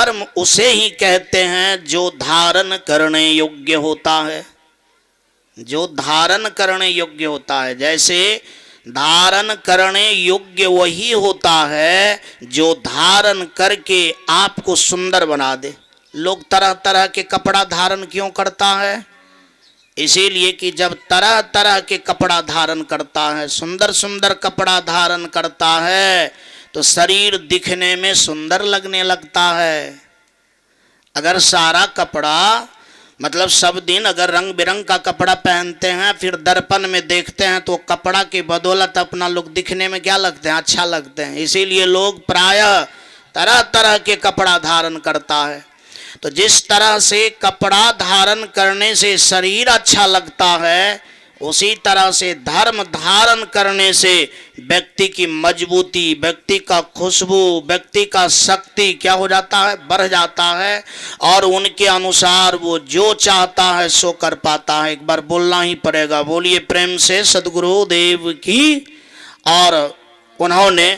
धर्म उसे ही कहते हैं जो धारण करने योग्य होता है, जो धारण करने योग्य होता है। जैसे धारण करने योग्य वही होता है जो धारण करके आपको सुंदर बना दे। लोग तरह तरह के कपड़ा धारण क्यों करता है? इसीलिए कि जब तरह तरह के कपड़ा धारण करता है, सुंदर सुंदर कपड़ा धारण करता है, तो शरीर दिखने में सुंदर लगने लगता है। अगर सारा कपड़ा मतलब सब दिन अगर रंग बिरंग का कपड़ा पहनते हैं, फिर दर्पण में देखते हैं, तो कपड़ा की बदौलत अपना लोग दिखने में क्या लगते हैं? अच्छा लगते हैं। इसीलिए लोग प्रायः तरह तरह के कपड़ा धारण करता है। तो जिस तरह से कपड़ा धारण करने से शरीर अच्छा लगता है, उसी तरह से धर्म धारण करने से व्यक्ति की मजबूती, व्यक्ति का खुशबू, व्यक्ति का शक्ति क्या हो जाता है? बढ़ जाता है। और उनके अनुसार वो जो चाहता है सो कर पाता है। एक बार बोलना ही पड़ेगा, बोलिए प्रेम से सद्गुरु देव की। और उन्होंने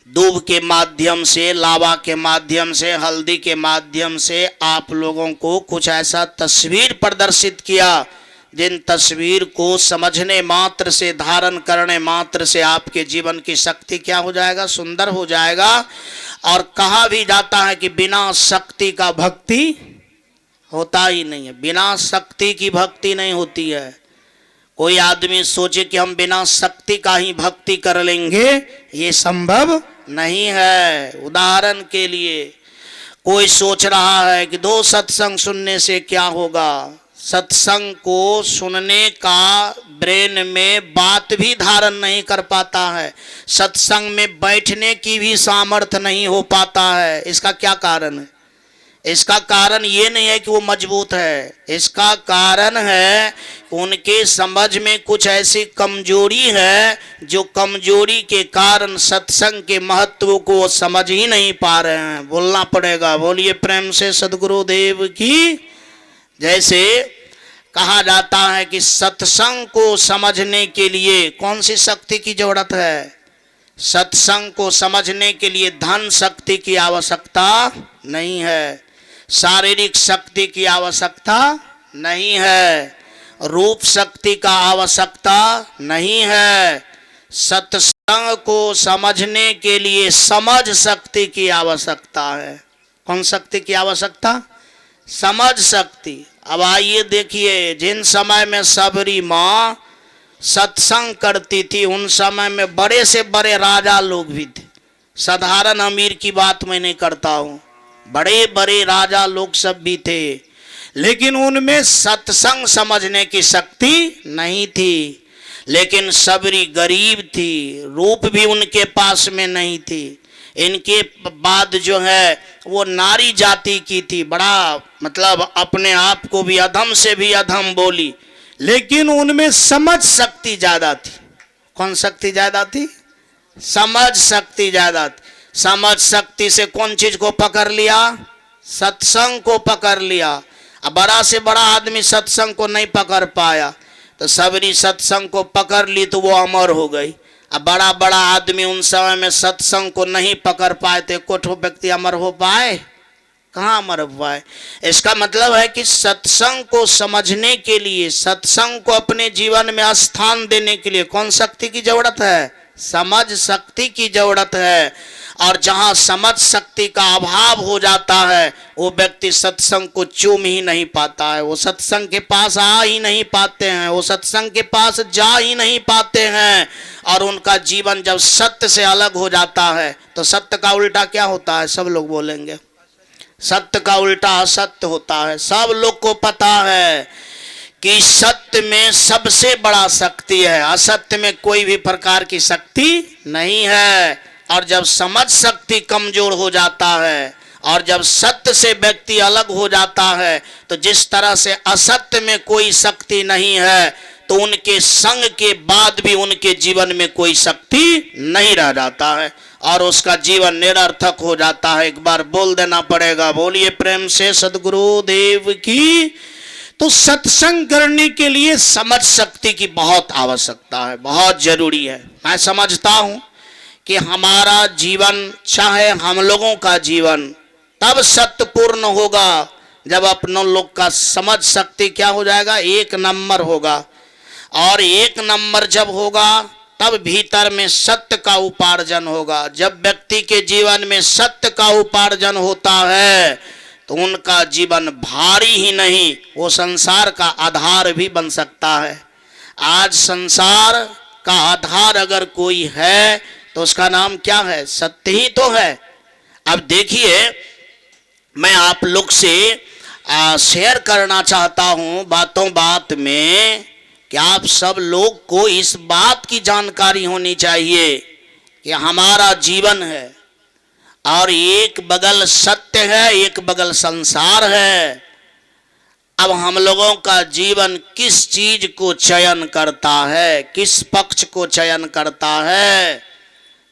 दूब के माध्यम से, लावा के माध्यम से, हल्दी के माध्यम से आप लोगों को कुछ ऐसा तस्वीर प्रदर्शित किया, जिन तस्वीर को समझने मात्र से, धारण करने मात्र से आपके जीवन की शक्ति क्या हो जाएगा? सुंदर हो जाएगा। और कहा भी जाता है कि बिना शक्ति का भक्ति होता ही नहीं है, बिना शक्ति की भक्ति नहीं होती है। कोई आदमी सोचे कि हम बिना शक्ति का ही भक्ति कर लेंगे, ये संभव नहीं है। उदाहरण के लिए कोई सोच रहा है कि 2 सत्संग सुनने से क्या होगा। सत्संग को सुनने का ब्रेन में बात भी धारण नहीं कर पाता है, सत्संग में बैठने की भी सामर्थ्य नहीं हो पाता है। इसका क्या कारण है? इसका कारण ये नहीं है कि वो मजबूत है, इसका कारण है उनके समझ में कुछ ऐसी कमजोरी है, जो कमजोरी के कारण सत्संग के महत्व को समझ ही नहीं पा रहे हैं। बोलना पड़ेगा, बोलिए प्रेम से सद्गुरु देव की। जैसे कहा जाता है कि सत्संग को समझने के लिए कौन सी शक्ति की जरूरत है? सत्संग को समझने के लिए धन शक्ति की आवश्यकता नहीं है, शारीरिक शक्ति की आवश्यकता नहीं है, रूप शक्ति का आवश्यकता नहीं है। सत्संग को समझने के लिए समझ शक्ति की आवश्यकता है। कौन शक्ति की आवश्यकता? समझ शक्ति। अब आइए देखिए, जिन समय में सबरी माँ सत्संग करती थी, उन समय में बड़े से बड़े राजा लोग भी थे। साधारण अमीर की बात मैं नहीं करता हूँ, बड़े बड़े राजा लोग सब भी थे, लेकिन उनमें सत्संग समझने की शक्ति नहीं थी। लेकिन सबरी गरीब थी, रूप भी उनके पास में नहीं थी। इनके बाद जो है वो नारी जाति की थी, बड़ा मतलब अपने आप को भी अधम से भी अधम बोली, लेकिन उनमें समझ शक्ति ज्यादा थी। कौन शक्ति ज्यादा थी? समझ शक्ति ज्यादा थी। समझ शक्ति से कौन चीज को पकड़ लिया? सत्संग को पकड़ लिया। अब बड़ा से बड़ा आदमी सत्संग को नहीं पकड़ पाया, तो सबरी सत्संग को पकड़ ली तो वो अमर हो गई। अब बड़ा बड़ा आदमी उन समय में सत्संग को नहीं पकड़ पाए थे, कुछ व्यक्ति अमर हो पाए? कहाँ अमर हो पाए? इसका मतलब है कि सत्संग को समझने के लिए, सत्संग को अपने जीवन में स्थान देने के लिए कौन शक्ति की जरूरत है? समझ शक्ति की जरूरत है। और जहाँ समझ शक्ति का अभाव हो जाता है, वो व्यक्ति सत्संग को चूम ही नहीं पाता है, वो सत्संग के पास आ ही नहीं पाते हैं, वो सत्संग के पास जा ही नहीं पाते हैं। और उनका जीवन जब सत्य से अलग हो जाता है, तो सत्य का उल्टा क्या होता है? सब लोग बोलेंगे सत्य का उल्टा असत्य होता है। सब लोग को पता है कि सत्य में सबसे बड़ा शक्ति है, असत्य में कोई भी प्रकार की शक्ति नहीं है। और जब समझ शक्ति कमजोर हो जाता है और जब सत्य से व्यक्ति अलग हो जाता है, तो जिस तरह से असत्य में कोई शक्ति नहीं है, तो उनके संग के बाद भी उनके जीवन में कोई शक्ति नहीं रह जाता है और उसका जीवन निरर्थक हो जाता है। एक बार बोल देना पड़ेगा, बोलिए प्रेम से सद्गुरु देव की। तो सत्संग करने के लिए समझ शक्ति की बहुत आवश्यकता है, बहुत जरूरी है। मैं समझता हूं कि हमारा जीवन, चाहे हम लोगों का जीवन तब सत्य पूर्ण होगा। जब अपनों लोग का समझ शक्ति क्या हो जाएगा, 1 नंबर होगा। और 1 नंबर जब होगा तब भीतर में सत्य का उपार्जन होगा। जब व्यक्ति के जीवन में सत्य का उपार्जन होता है तो उनका जीवन भारी ही नहीं, वो संसार का आधार भी बन सकता है। आज संसार का आधार अगर कोई है तो उसका नाम क्या है, सत्य ही तो है। अब देखिए, मैं आप लोग से शेयर करना चाहता हूं बातों बात में कि आप सब लोग को इस बात की जानकारी होनी चाहिए कि हमारा जीवन है और एक बगल सत्य है, एक बगल संसार है। अब हम लोगों का जीवन किस चीज को चयन करता है, किस पक्ष को चयन करता है।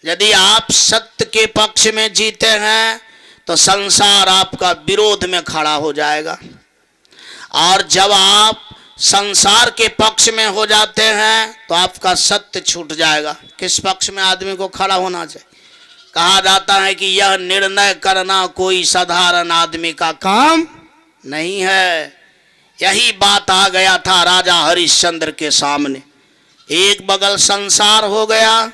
यदि आप सत्य के पक्ष में जीते हैं तो संसार आपका विरोध में खड़ा हो जाएगा, और जब आप संसार के पक्ष में हो जाते हैं तो आपका सत्य छूट जाएगा। किस पक्ष में आदमी को खड़ा होना चाहिए? कहा जाता है कि यह निर्णय करना कोई साधारण आदमी का काम नहीं है। यही बात आ गया था राजा हरिश्चंद्र के सामने। एक बगल संसार हो गया,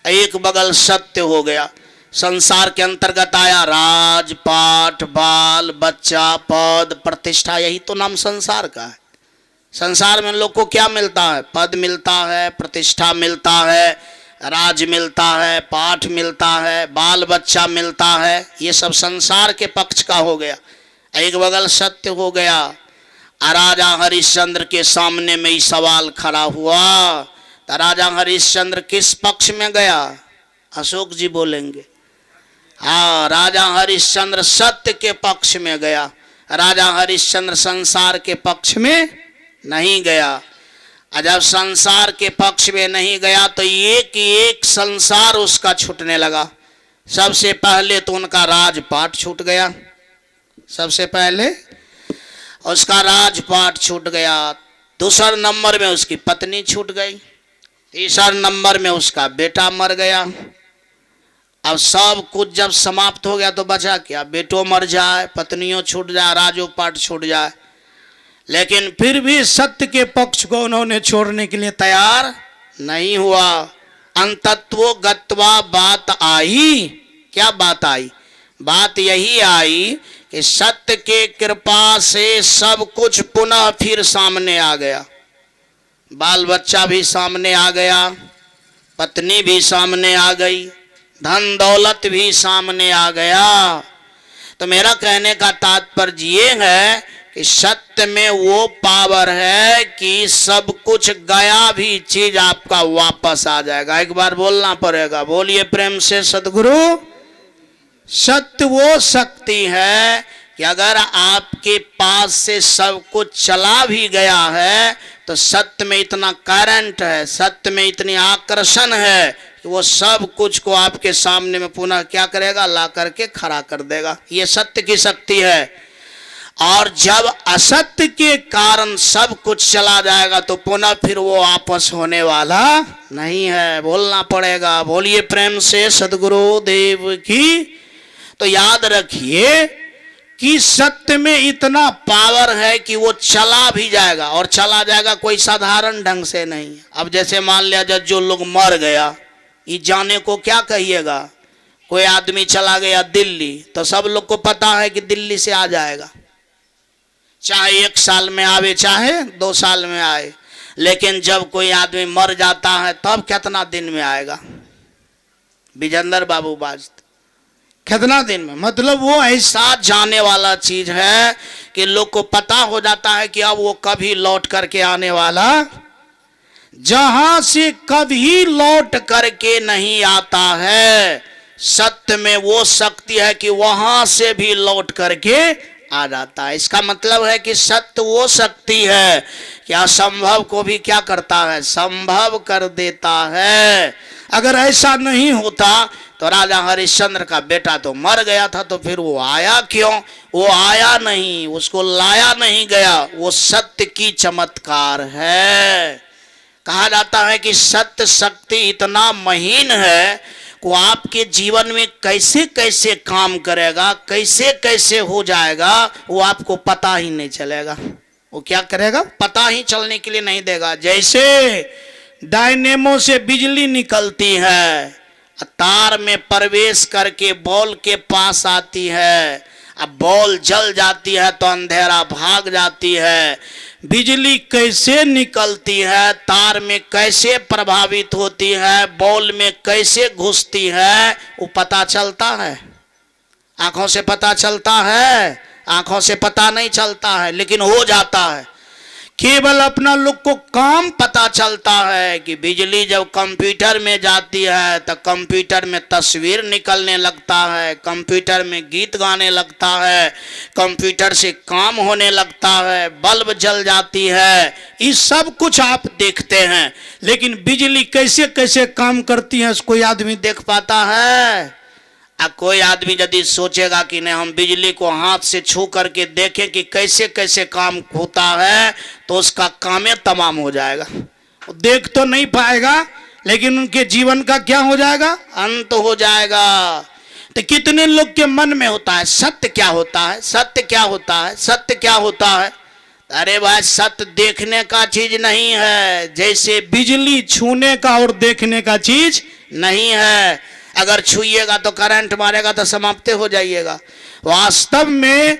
एक बगल सत्य हो गया। संसार के अंतर्गत आया राज, पाठ, बाल बच्चा, पद, प्रतिष्ठा, यही तो नाम संसार का है। संसार में लोग को क्या मिलता है? पद मिलता है, प्रतिष्ठा मिलता है, राज मिलता है, पाठ मिलता है, बाल बच्चा मिलता है। ये सब संसार के पक्ष का हो गया। एक बगल सत्य हो गया। राजा हरिश्चंद्र के सामने में ही सवाल खड़ा हुआ तो राजा हरिश्चंद्र किस पक्ष में गया? अशोक जी बोलेंगे। हाँ, राजा हरिश्चंद्र सत्य के पक्ष में गया। राजा हरिश्चंद्र संसार के पक्ष में नहीं गया। जब संसार के पक्ष में नहीं गया तो एक एक संसार उसका छूटने लगा। सबसे पहले तो उनका राजपाट छूट गया, सबसे पहले उसका राजपाट छूट गया। दूसरे नंबर में उसकी पत्नी छूट गई। तीसरे नंबर में उसका बेटा मर गया। अब सब कुछ जब समाप्त हो गया तो बचा क्या? बेटो मर जाए, पत्नियों छूट जाए, राजोपाट छूट जाए, लेकिन फिर भी सत्य के पक्ष को उन्होंने छोड़ने के लिए तैयार नहीं हुआ। अंतत्वो गत्वा बात आई। क्या बात आई? बात यही आई कि सत्य के कृपा से सब कुछ पुनः फिर सामने आ गया। बाल बच्चा भी सामने आ गया, पत्नी भी सामने आ गई, धन दौलत भी सामने आ गया। तो मेरा कहने का तात्पर्य ये है कि सत्य में वो पावर है कि सब कुछ गया भी चीज आपका वापस आ जाएगा। एक बार बोलना पड़ेगा, बोलिए प्रेम से सद्गुरु। सत्य वो शक्ति है कि अगर आपके पास से सब कुछ चला भी गया है तो सत्य में इतना करंट है, सत्य में इतनी आकर्षण है कि वो सब कुछ को आपके सामने में पुनः क्या करेगा? ला करके खड़ा कर देगा। ये सत्य की शक्ति है। और जब असत्य के कारण सब कुछ चला जाएगा तो पुनः फिर वो वापस होने वाला नहीं है। बोलना पड़ेगा, बोलिए प्रेम से सद्गुरु देव की। तो याद रखिए कि सत्य में इतना पावर है कि वो चला भी जाएगा, और चला जाएगा कोई साधारण ढंग से नहीं। अब जैसे मान लिया जब जो लोग मर गया, ये जाने को क्या कहिएगा? कोई आदमी चला गया दिल्ली तो सब लोग को पता है कि दिल्ली से आ जाएगा, चाहे 1 साल में आवे चाहे 2 साल में आए। लेकिन जब कोई आदमी मर जाता है तब कितना दिन में आएगा? विजेंद्र बाबू बाजते कितना दिन में? मतलब वो ऐसा जाने वाला चीज है कि लोग को पता हो जाता है कि अब वो कभी लौट करके आने वाला, जहां से कभी लौट करके नहीं आता है। सत्य में वो शक्ति है कि वहां से भी लौट करके आ जाता है। इसका मतलब है कि सत्य वो शक्ति है कि असंभव को भी क्या करता है? संभव कर देता है। अगर ऐसा नहीं होता तो राजा हरिश्चंद्र का बेटा तो मर गया था, तो फिर वो आया क्यों? वो आया नहीं, उसको लाया नहीं गया। वो सत्य की चमत्कार है। कहा जाता है कि सत्य शक्ति इतना महीन है, वो आपके जीवन में कैसे कैसे काम करेगा, कैसे कैसे हो जाएगा, वो आपको पता ही नहीं चलेगा। वो क्या करेगा, पता ही चलने के लिए नहीं देगा। जैसे डायनेमो से बिजली निकलती है, तार में प्रवेश करके बॉल के पास आती है, अब बॉल जल जाती है तो अंधेरा भाग जाती है। बिजली कैसे निकलती है, तार में कैसे प्रभावित होती है, बॉल में कैसे घुसती है, वो पता चलता है? आंखों से पता चलता है? आंखों से पता नहीं चलता है, लेकिन हो जाता है। केवल अपना लोग को काम पता चलता है कि बिजली जब कंप्यूटर में जाती है तो कंप्यूटर में तस्वीर निकलने लगता है, कंप्यूटर में गीत गाने लगता है, कंप्यूटर से काम होने लगता है, बल्ब जल जाती है। ये सब कुछ आप देखते हैं, लेकिन बिजली कैसे कैसे काम करती है कोई आदमी देख पाता है? कोई आदमी यदि सोचेगा कि नहीं हम बिजली को हाथ से छू करके देखें कि कैसे कैसे काम होता है, तो उसका काम तमाम हो जाएगा। वो देख तो नहीं पाएगा, लेकिन उनके जीवन का क्या हो जाएगा, अंत हो जाएगा। तो कितने लोग के मन में होता है सत्य क्या होता है, सत्य क्या होता है, सत्य क्या होता है? अरे भाई सत्य देखने का चीज नहीं है, जैसे बिजली छूने का और देखने का चीज नहीं है। अगर छुइएगा तो करंट मारेगा तो समाप्त हो जाइएगा। वास्तव में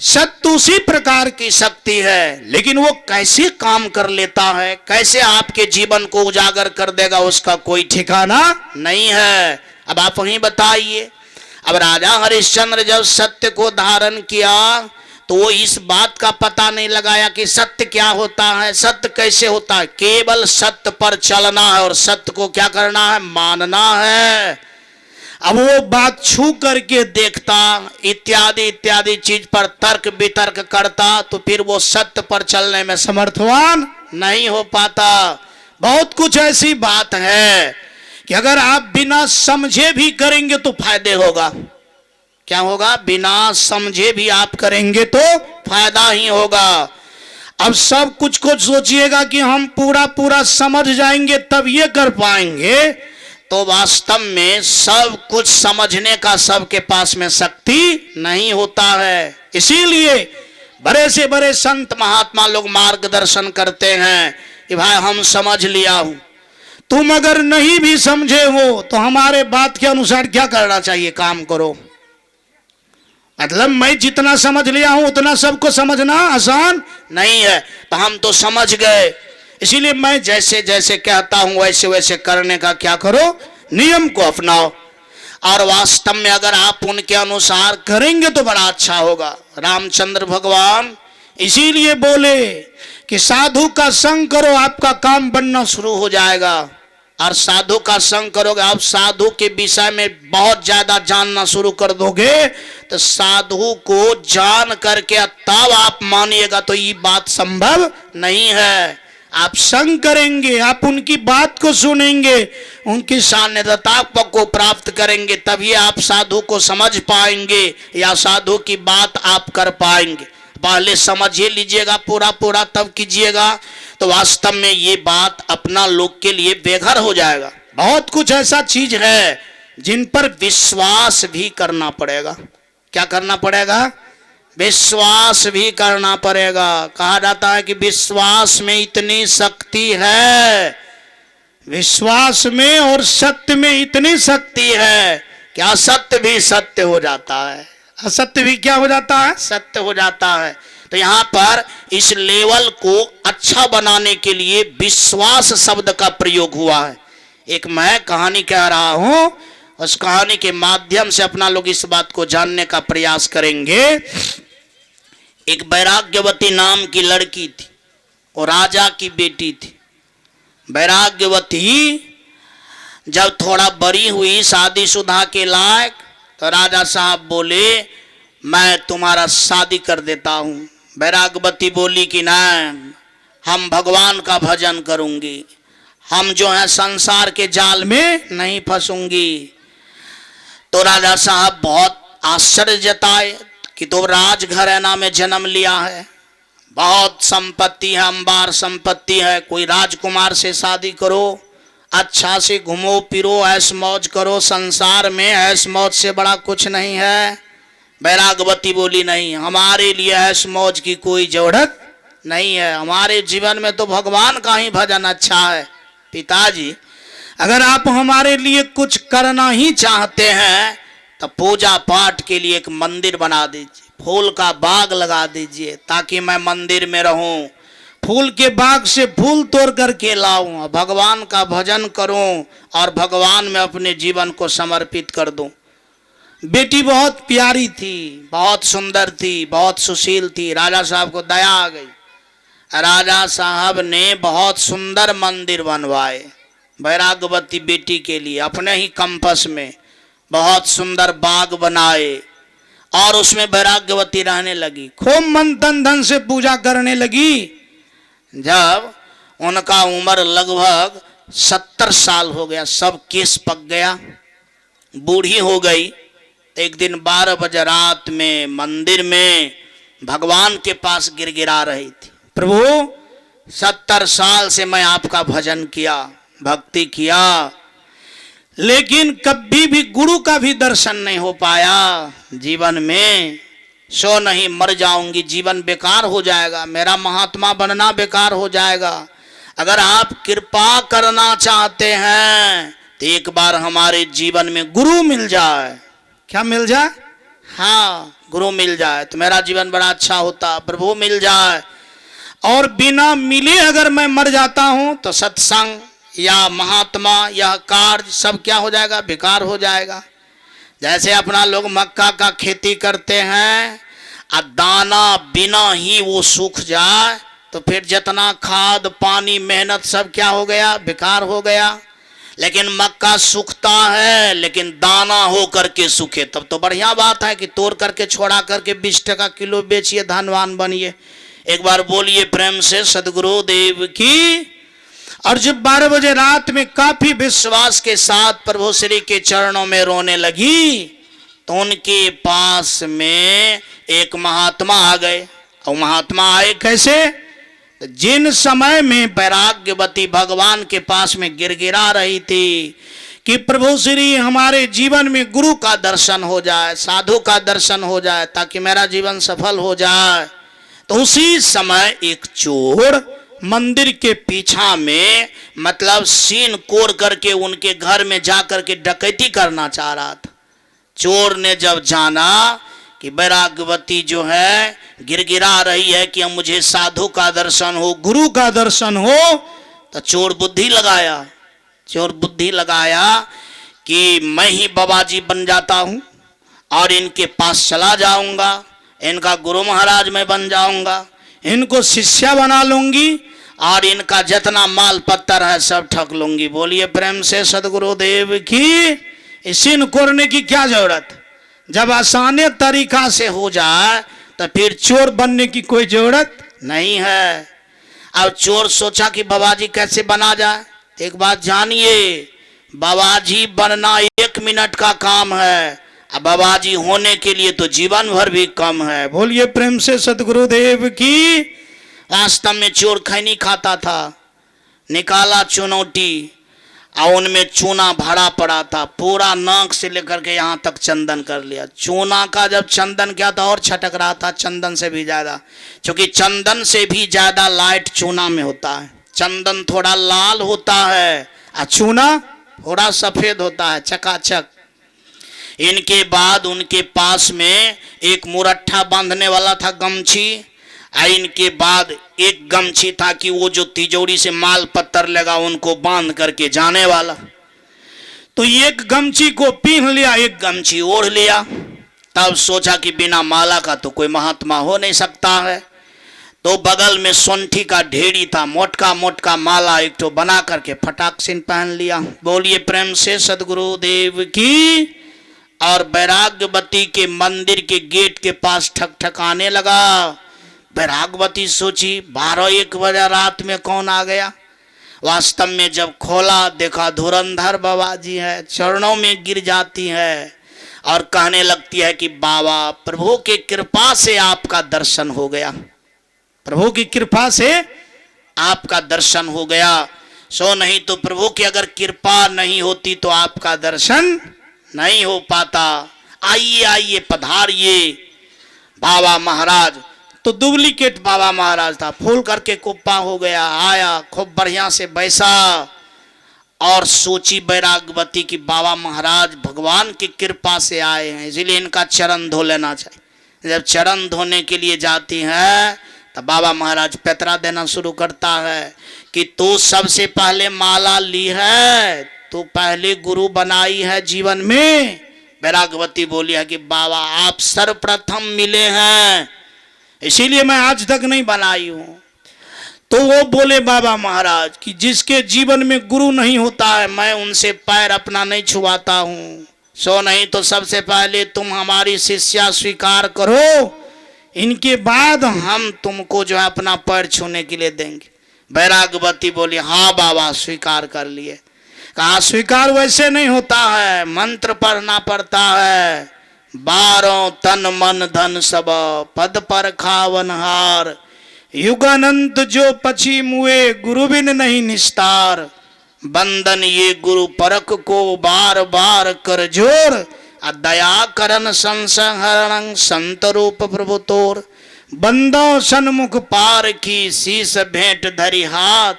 सत्य उसी प्रकार की शक्ति है, लेकिन वो कैसे काम कर लेता है, कैसे आपके जीवन को उजागर कर देगा, उसका कोई ठिकाना नहीं है। अब आप वहीं बताइए, अब राजा हरिश्चंद्र जब सत्य को धारण किया तो वो इस बात का पता नहीं लगाया कि सत्य क्या होता है, सत्य कैसे होता है। केवल सत्य पर चलना है और सत्य को क्या करना है, मानना है। अब वो बात छू करके देखता, इत्यादि इत्यादि चीज पर तर्क वितर्क करता, तो फिर वो सत्य पर चलने में समर्थवान नहीं हो पाता। बहुत कुछ ऐसी बात है कि अगर आप बिना समझे भी करेंगे तो फायदे होगा। क्या होगा, बिना समझे भी आप करेंगे तो फायदा ही होगा। अब सब कुछ को सोचिएगा कि हम पूरा पूरा समझ जाएंगे तब ये कर पाएंगे, तो वास्तव में सब कुछ समझने का सबके पास में शक्ति नहीं होता है। इसीलिए बड़े से बड़े संत महात्मा लोग मार्गदर्शन करते हैं कि भाई हम समझ लिया हूं, तुम अगर नहीं भी समझे हो तो हमारे बात के अनुसार क्या करना चाहिए, काम करो। मतलब मैं जितना समझ लिया हूं उतना सबको समझना आसान नहीं है, तो हम तो समझ गए, इसीलिए मैं जैसे जैसे कहता हूं वैसे वैसे करने का क्या करो, नियम को अपनाओ। और वास्तव में अगर आप उनके अनुसार करेंगे तो बड़ा अच्छा होगा। रामचंद्र भगवान इसीलिए बोले कि साधु का संग करो, आपका काम बनना शुरू हो जाएगा। और साधु का संग करोगे, आप साधु के विषय में बहुत ज्यादा जानना शुरू कर दोगे, तो साधु को जान करके तब आप मानिएगा तो ये बात संभव नहीं है। आप संग करेंगे, आप उनकी बात को सुनेंगे, उनकी सान्निध्यता को प्राप्त करेंगे, तभी आप साधु को समझ पाएंगे या साधु की बात आप कर पाएंगे। पहले समझिए लीजिएगा पूरा पूरा तब कीजिएगा, तो वास्तव में ये बात अपना लोग के लिए बेघर हो जाएगा। बहुत कुछ ऐसा चीज है जिन पर विश्वास भी करना पड़ेगा। क्या करना पड़ेगा, विश्वास भी करना पड़ेगा। कहा जाता है कि विश्वास में इतनी शक्ति है, विश्वास में और सत्य में इतनी शक्ति है कि असत्य भी सत्य हो जाता है, असत्य भी क्या हो जाता है, सत्य हो जाता है। तो यहाँ पर इस लेवल को अच्छा बनाने के लिए विश्वास शब्द का प्रयोग हुआ है। एक मैं कहानी कह रहा हूं, उस कहानी के माध्यम से अपना लोग इस बात को जानने का प्रयास करेंगे। एक वैराग्यवती नाम की लड़की थी और राजा की बेटी थी। वैराग्यवती जब थोड़ा बड़ी हुई, शादीशुदा के लायक, तो राजा साहब बोले मैं तुम्हारा शादी कर देता हूं। वैराग्यवती बोली कि नहीं, हम भगवान का भजन करूंगी, हम जो है संसार के जाल में नहीं फंसूंगी। तो राजा साहब बहुत आश्चर्य जताए कि तो राजघराना में जन्म लिया है, बहुत संपत्ति है, अंबार संपत्ति है, कोई राजकुमार से शादी करो, अच्छा से घूमो फिरो, ऐश मौज करो, संसार में ऐश मौज से बड़ा कुछ नहीं है। बैरागवती बोली नहीं, हमारे लिए ऐश मौज की कोई जरूरत नहीं है, हमारे जीवन में तो भगवान का ही भजन अच्छा है। पिताजी, अगर आप हमारे लिए कुछ करना ही चाहते हैं तो पूजा पाठ के लिए एक मंदिर बना दीजिए, फूल का बाग लगा दीजिए, ताकि मैं मंदिर में रहूं, फूल के बाग से फूल तोड़ करके लाऊं, भगवान का भजन करूं और भगवान में अपने जीवन को समर्पित कर दूं। बेटी बहुत प्यारी थी, बहुत सुंदर थी, बहुत सुशील थी। राजा साहब को दया आ गई। राजा साहब ने बहुत सुंदर मंदिर बनवाए बैरागवती बेटी के लिए, अपने ही कैंपस में बहुत सुंदर बाग बनाए और उसमें बैरागवती रहने लगी, खूब मन तन धन से पूजा करने लगी। जब उनका उम्र लगभग 70 साल हो गया, सब केस पक गया, बूढ़ी हो गई, एक दिन 12 बजे रात में मंदिर में भगवान के पास गिड़गिड़ा रही थी, प्रभु 70 साल से मैं आपका भजन किया, भक्ति किया, लेकिन कभी भी गुरु का भी दर्शन नहीं हो पाया जीवन में, सो नहीं मर जाऊंगी, जीवन बेकार हो जाएगा, मेरा महात्मा बनना बेकार हो जाएगा। अगर आप कृपा करना चाहते हैं तो एक बार हमारे जीवन में गुरु मिल जाए। क्या मिल जाए? हाँ, गुरु मिल जाए तो मेरा जीवन बड़ा अच्छा होता, प्रभु मिल जाए। और बिना मिले अगर मैं मर जाता हूं तो सत्संग या महात्मा या कार्य सब क्या हो जाएगा? बेकार हो जाएगा। जैसे अपना लोग मक्का का खेती करते हैं और दाना बिना ही वो सूख जाए तो फिर जितना खाद पानी मेहनत सब क्या हो गया? बेकार हो गया। लेकिन मक्का सूखता है लेकिन दाना हो करके सूखे, तब तो बढ़िया बात है कि तोड़ करके छोड़ा करके 20 टका किलो बेचिए, धनवान बनिए। एक बार बोलिए प्रेम से सदगुरु देव की। और जब 12 बजे रात में काफी विश्वास के साथ प्रभु श्री के चरणों में रोने लगी तो उनके पास में एक महात्मा आ गए। और महात्मा आए कैसे? जिन समय में वैराग्यवती भगवान के पास में गिड़गिड़ा रही थी कि प्रभु श्री हमारे जीवन में गुरु का दर्शन हो जाए, साधु का दर्शन हो जाए, ताकि मेरा जीवन सफल हो जाए, तो उसी समय एक चोर मंदिर के पीछा में मतलब सीन कोड़ करके उनके घर में जाकर के डकैती करना चाह रहा था। चोर ने जब जाना कि बैरागवती जो है गिड़गिड़ा रही है कि अब मुझे साधु का दर्शन हो, गुरु का दर्शन हो, तो चोर बुद्धि लगाया कि मैं ही बाबाजी बन जाता हूं और इनके पास चला जाऊंगा, इनका गुरु महाराज में बन जाऊंगा, इनको शिष्या बना लूंगी और इनका जितना माल पत्तर है सब ठग लूंगी। बोलिए प्रेम से सदगुरु देव की। इसी न करने की क्या जरूरत? जब आसानी तरीका से हो जाए तो फिर चोर बनने की कोई जरूरत नहीं है। अब चोर सोचा कि बाबाजी कैसे बना जाए। एक बात जानिए, बाबाजी बनना 1 मिनट का काम है, अब बाबाजी होने के लिए तो जीवन भर भी कम है। बोलिए प्रेम से सदगुरु देव की। वास्तव में चोर खैनी खाता था, निकाला चुनौती और उनमें चूना भरा पड़ा था, पूरा नाक से लेकर के यहाँ तक चंदन कर लिया। चूना का जब चंदन किया तो और छटक रहा था चंदन से भी ज्यादा, क्योंकि चंदन से भी ज्यादा लाइट चूना में होता है। चंदन थोड़ा लाल होता है और चूना थोड़ा सफेद होता है, चकाचक। इनके बाद उनके पास में एक मुरट्ठा बांधने वाला था, गमछी, और इनके बाद एक गमछी था कि वो जो तिजोरी से माल पत्तर लगा उनको बांध करके जाने वाला। तो एक गमछी को पहन लिया, एक गमछी ओढ़ लिया। तब सोचा कि बिना माला का तो कोई महात्मा हो नहीं सकता है। तो बगल में सोंठी का ढेरी था, मोटका मोटका माला एक तो बना करके फटाक से पहन लिया। बोलिए प्रेम से सदगुरु देव की। और बैराग्यवती के मंदिर के गेट के पास ठकठकाने लगा। बैराग्यवती सोची 12-1 बजे रात में कौन आ गया। वास्तव में जब खोला देखा धुरंधर बाबा जी है, चरणों में गिर जाती है और कहने लगती है कि बाबा प्रभु की कृपा से आपका दर्शन हो गया, प्रभु की कृपा से आपका दर्शन हो गया। सो नहीं तो प्रभु की अगर कृपा नहीं होती तो आपका दर्शन नहीं हो पाता। आइए आइए पधारिए। बाबा महाराज तो डुप्लीकेट बाबा महाराज था, फूल करके कुप्पा हो गया। आया, खूब बढ़िया से बैसा और सोची बैरागवती की बाबा महाराज भगवान की कृपा से आए हैं, इसीलिए इनका चरण धो लेना चाहिए। जब चरण धोने के लिए जाती है तो बाबा महाराज पैतरा देना शुरू करता है कि तू सबसे पहले माला ली है, तू पहले गुरु बनाई है जीवन में। बैरागवती बोली है कि बाबा आप सर्वप्रथम मिले हैं, इसीलिए मैं आज तक नहीं बनाई हूं। तो वो बोले बाबा महाराज कि जिसके जीवन में गुरु नहीं होता है मैं उनसे पैर अपना नहीं छुआता हूं। सो नहीं तो सबसे पहले तुम हमारी शिष्या स्वीकार करो, इनके बाद हम तुमको जो है अपना पैर छूने के लिए देंगे। बैरागवती बोली हाँ बाबा स्वीकार कर लिए। कहा स्वीकार वैसे नहीं होता है, मंत्र पढ़ना पड़ता है। 12 तन मन धन सब पद पर खावनहार, युगानंत जो पछी मुए गुरु बिन नहीं निस्तार। बंदन ये गुरु परक को बार बार कर जोर, दया करन संसहरण संत रूप प्रभु तोर। बंदो सन्मुख पार की शीस भेंट धरी हाथ,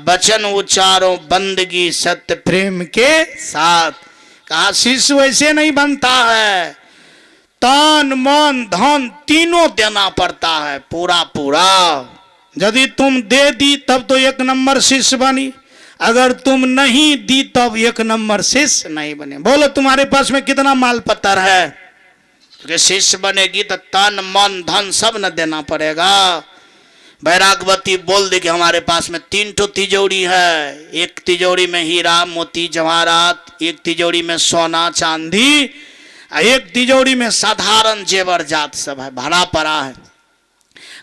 बचन उच्चारो बंदगी सत्य प्रेम के साथ। कहा शिष्य वैसे नहीं बनता है, तन मन धन तीनों देना पड़ता है पूरा पूरा। यदि तुम दे दी तब तो 1 नंबर शिष्य बनी, अगर तुम नहीं दी तब 1 नंबर शिष्य नहीं बने। बोलो तुम्हारे पास में कितना माल पत्थर है, तो शिष्य बनेगी तो तन मन धन सब न देना पड़ेगा। बैरागवती बोल दी कि हमारे पास में 3 ठो तिजोरी है, एक तिजोरी में हीरा मोती जवाहरात, एक तिजोरी में सोना चांदी, एक तिजोरी में साधारण जेवर जात सब है, भरा पड़ा है।